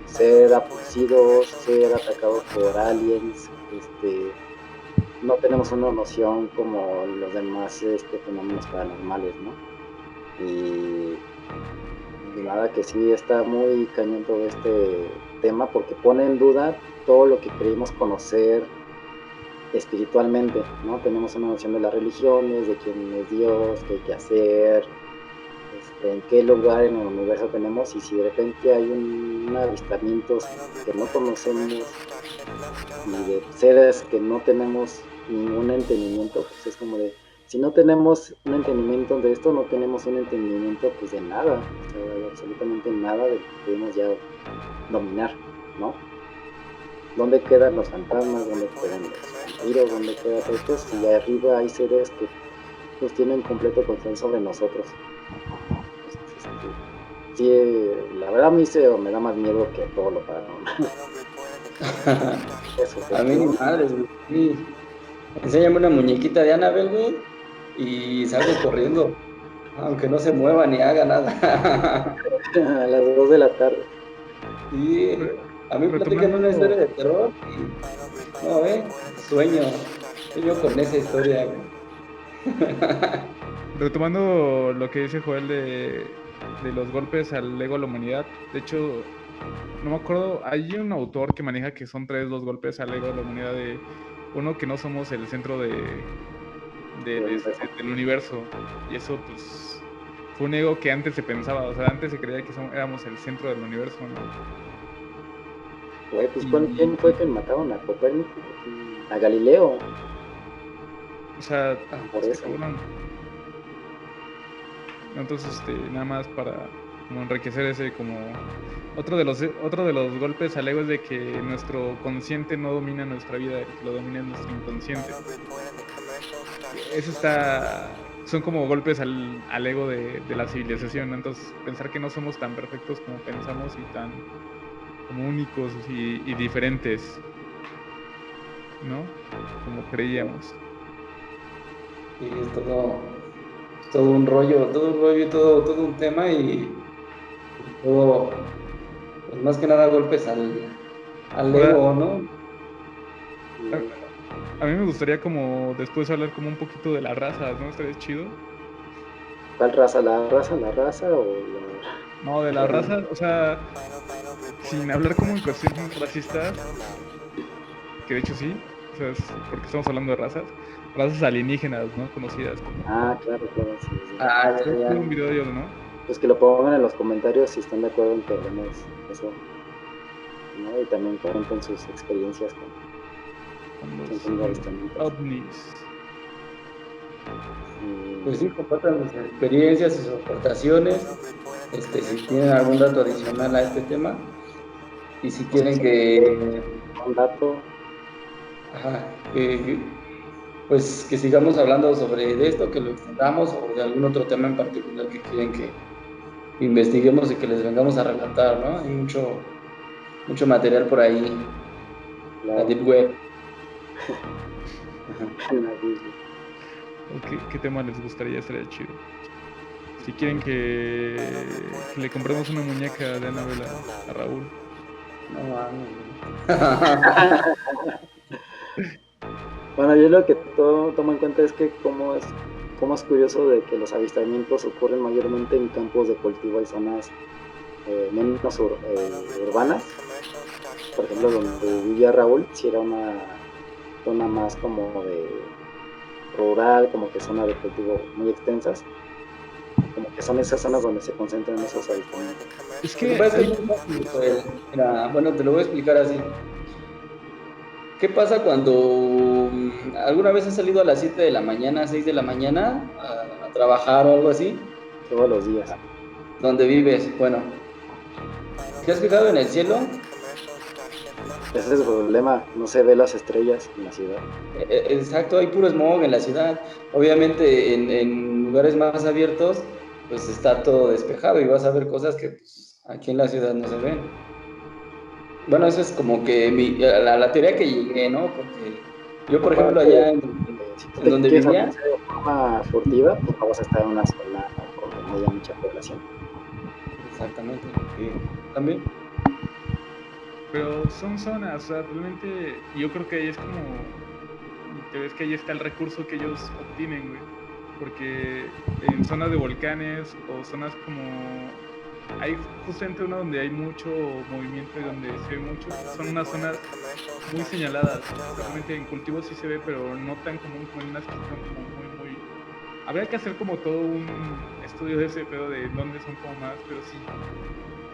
ser abducidos, ser atacados por aliens, no tenemos una noción como los demás fenómenos paranormales, ¿no? Y nada, que sí está muy cañón todo este tema porque pone en duda todo lo que creímos conocer espiritualmente, ¿no? Tenemos una noción de las religiones, de quién es Dios, qué hay que hacer, en qué lugar en el universo tenemos, y si de repente hay un avistamientos que no conocemos y de seres que no tenemos ningún entendimiento, pues es como de, si no tenemos un entendimiento de esto, no tenemos un entendimiento pues de nada, o sea, de absolutamente nada de lo que podemos ya dominar, ¿no? ¿Dónde quedan los fantasmas? ¿Dónde quedan los vampiros? ¿Dónde quedan estos? Si arriba hay seres que pues tienen completo control sobre nosotros. Sí, la verdad a mí me da más miedo que todo lo paranormal. Eso, A mí ni madres, güey. Sí. Enséñame una muñequita de Annabelle, güey, y salgo corriendo, aunque no se mueva ni haga nada. a las 2 de la tarde. Sí, a mí platican una Retomando, historia de terror y, no, sueño con esa historia, güey. retomando lo que dice Joel de los golpes al ego de la humanidad, de hecho, no me acuerdo, hay un autor que maneja que son 3 los golpes al ego de la humanidad, de uno que no somos el centro del universo, y eso pues fue un ego que antes se pensaba, o sea, antes se creía que éramos el centro del universo, ¿no? Güey, pues Y, ¿quién fue quien mataron a Copérnico? A Galileo, o sea, por está eso. cabrón. Entonces, nada más para como enriquecer ese como otro de los golpes al ego es de que nuestro consciente no domina nuestra vida, que lo domina nuestro inconsciente. Eso son como golpes al ego de la civilización, ¿no? Entonces pensar que no somos tan perfectos como pensamos y tan como únicos y diferentes, ¿no? Como creíamos. Y es todo un rollo y todo un tema y todo, pues más que nada golpes al Ahora, ego, ¿no? a mí me gustaría como después hablar como un poquito de las razas, ¿no? Estaría chido. ¿Cuál raza? ¿La raza o la...? No, de las razas, o sea, sin hablar como en cuestiones racistas, que de hecho sí, o sea, porque estamos hablando de razas alienígenas, ¿no? Conocidas como... Ah, claro, claro, sí, sí. Ah, ya, Creo que ya. un video de ellos, ¿no? Pues que lo pongan en los comentarios si están de acuerdo en que hablemos eso, ¿no? Y también cuenten sus experiencias Con con los tenido avistamientos. ovnis. Pues sí, compartan sus experiencias y sus aportaciones, si tienen algún dato adicional a este tema y si quieren Un dato, ajá, pues que sigamos hablando sobre de esto, que lo extendamos o de algún otro tema en particular que quieren que investiguemos y que les vengamos a relatar, ¿no? Hay mucho material por ahí, la claro, Deep Web. en la Biblia. ¿O qué tema les gustaría? Estaría chido. Si quieren que le compremos una muñeca de Annabelle a Raúl. No mames. Bueno, yo lo que tomo en cuenta es que cómo es curioso de que los avistamientos ocurren mayormente en campos de cultivo y zonas menos urbanas. Por ejemplo, donde vivía Raúl, si era una zona más como de rural, como que zona de cultivo muy extensas, como que son esas zonas donde se concentran esos avistamientos. Es Lo que que pasa es que hay... es muy fácil, pues. Mira, bueno, te lo voy a explicar así. ¿Qué pasa cuando alguna vez has salido a las 7 de la mañana, 6 de la mañana a trabajar o algo así? Todos los días. ¿Dónde vives? Bueno, ¿te has fijado en el cielo? Ese es el problema, no se ve las estrellas en la ciudad. Exacto, hay puro smog en la ciudad. Obviamente en lugares más abiertos, pues está todo despejado y vas a ver cosas que pues, aquí en la ciudad no se ven. Bueno, eso es como que la teoría que llegué, ¿no? Porque yo, por ejemplo, Aparte, allá si tú en te donde quieres vivía, aparecer de forma furtiva, pues no vas a estar en una zona donde haya mucha población. exactamente, también. Pero son zonas, o sea, realmente yo creo que ahí es como, te ves que ahí está el recurso que ellos obtienen, güey. Porque en zonas de volcanes o zonas como, hay justamente una donde hay mucho movimiento y donde se ve mucho, son unas zonas muy señaladas. Realmente en cultivos sí se ve, pero no tan común como en unas que son como muy. Habría que hacer como todo un estudio de ese pedo de dónde son como más, pero sí,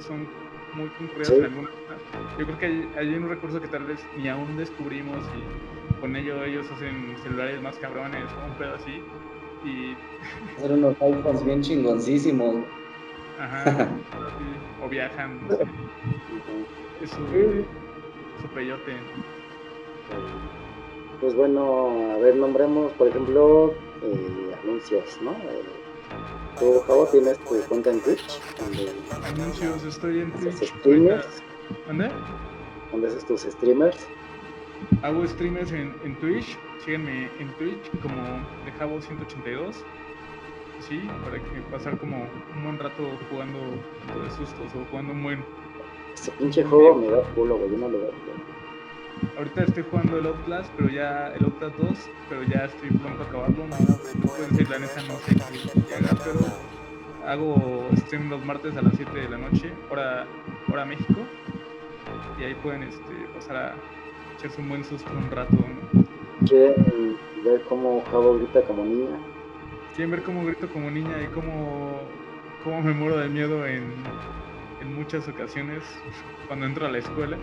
son muy concurridas en Sí, algunas zonas. Yo creo que hay un recurso que tal vez ni aún descubrimos y con ello ellos hacen celulares más cabrones o un pedo así. Y, Hacer unos iPhones bien chingoncísimos. ajá, sí, o viajan, no sé, es su peyote, ¿no? pues bueno, a ver, nombremos, por ejemplo, anuncios, ¿no? Tú, Javo, tienes tu cuenta en Twitch, Anuncios, estoy en haces Twitch ahorita. streamers, ¿Dónde? donde haces tus streamers. Hago streamers en Twitch. Síganme en Twitch como Dejavo182. Sí, para que pasar como un buen rato jugando tanto de sustos o jugando Este un pinche buen juego video. me da culo, güey, yo no lo veo. Ahorita estoy jugando el Outlast, pero ya el Outlast 2, pero ya estoy pronto a acabarlo. No puedo decir la neta, no sé qué haga, pero hago stream los martes a las 7 de la noche, hora México, y ahí pueden pasar a echarse un buen susto un rato, ¿no? ¿Quieren ver cómo Javo grita como niña? Quieren ver cómo grito como niña y cómo me muero de miedo en muchas ocasiones cuando entro a la escuela.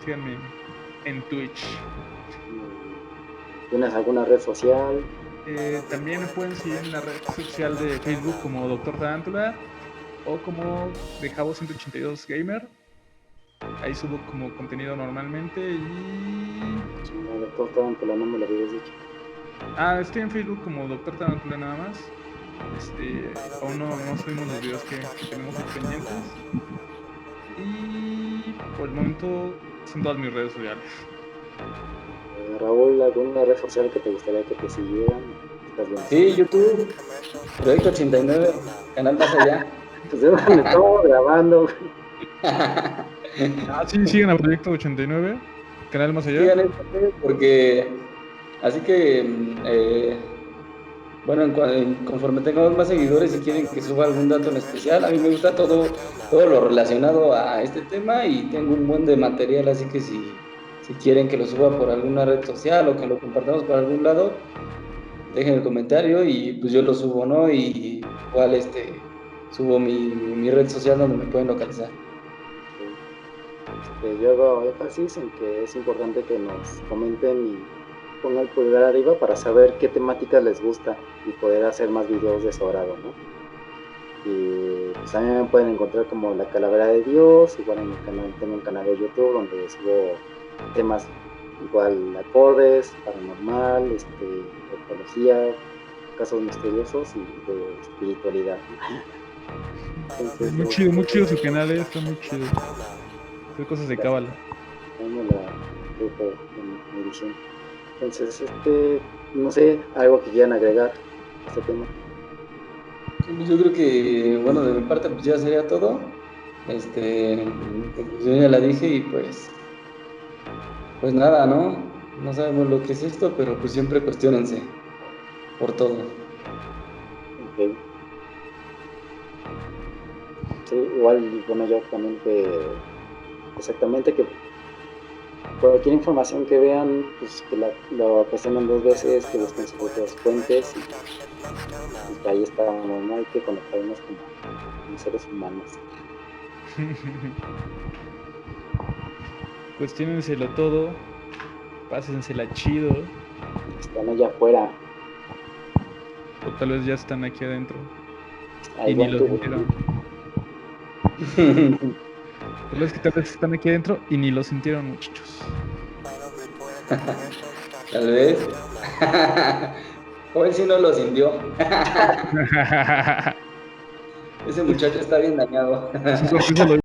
Síganme en Twitch. ¿Tienes alguna red social? También me pueden seguir en la red social de Facebook como Doctor Tarántula o como Dejavo182 Gamer. Ahí subo como contenido normalmente y... Chingada, Doctor Tarántula, no me lo habías dicho. Estoy en Facebook como Doctor Tarántula nada más. Aún no subimos los videos que tenemos ahí pendientes. Y por el momento son todas mis redes sociales. Raúl, ¿alguna red social que te gustaría que te siguieran? ¿Estás bien solo? Sí, YouTube, Proyecto 89, canal más allá. Pues es donde estamos grabando, güey. Sí, siguen a Proyecto 89, Canal Más Allá. Sigan esto porque así que bueno, conforme tengamos más seguidores y quieren que suba algún dato en especial, a mí me gusta todo lo relacionado a este tema y tengo un buen de material, así que si quieren que lo suba por alguna red social o que lo compartamos por algún lado, dejen el comentario y pues yo lo subo, ¿no? Y igual subo mi red social donde me pueden localizar. Yo hago énfasis en que es importante que nos comenten y pongan el pulgar arriba para saber qué temáticas les gusta y poder hacer más videos de su agrado, ¿no? Y pues también me pueden encontrar como La Calavera de Dios, igual en mi canal, tengo un canal de YouTube donde subo temas igual acordes, paranormal, ecología, casos misteriosos y de espiritualidad. Entonces, Muy chido su canal, está muy chido. Hacer cosas de cábala. ahí me la dejo en mi edición. Entonces, no sé, algo que quieran agregar a este tema. Pues yo creo que, bueno, de mi parte pues ya sería todo. En conclusión ya la dije y pues nada, ¿no? No sabemos lo que es esto, pero pues siempre cuestionense por todo. Okay. Sí, igual, bueno, yo también que exactamente que cualquier información que vean, pues que lo cuestionen dos veces, que busquen sus propias fuentes y que ahí estamos, ¿no? Hay que conectarnos como seres humanos. Cuestiónenselo todo pásensela chido. Están allá afuera. O tal vez ya están aquí adentro. Ahí Y ni van lo tu- sintieron. Tal vez están aquí adentro y ni lo sintieron, muchachos. Tal vez. O él sí no lo sintió. Ese muchacho está bien dañado. Su sonrisa lo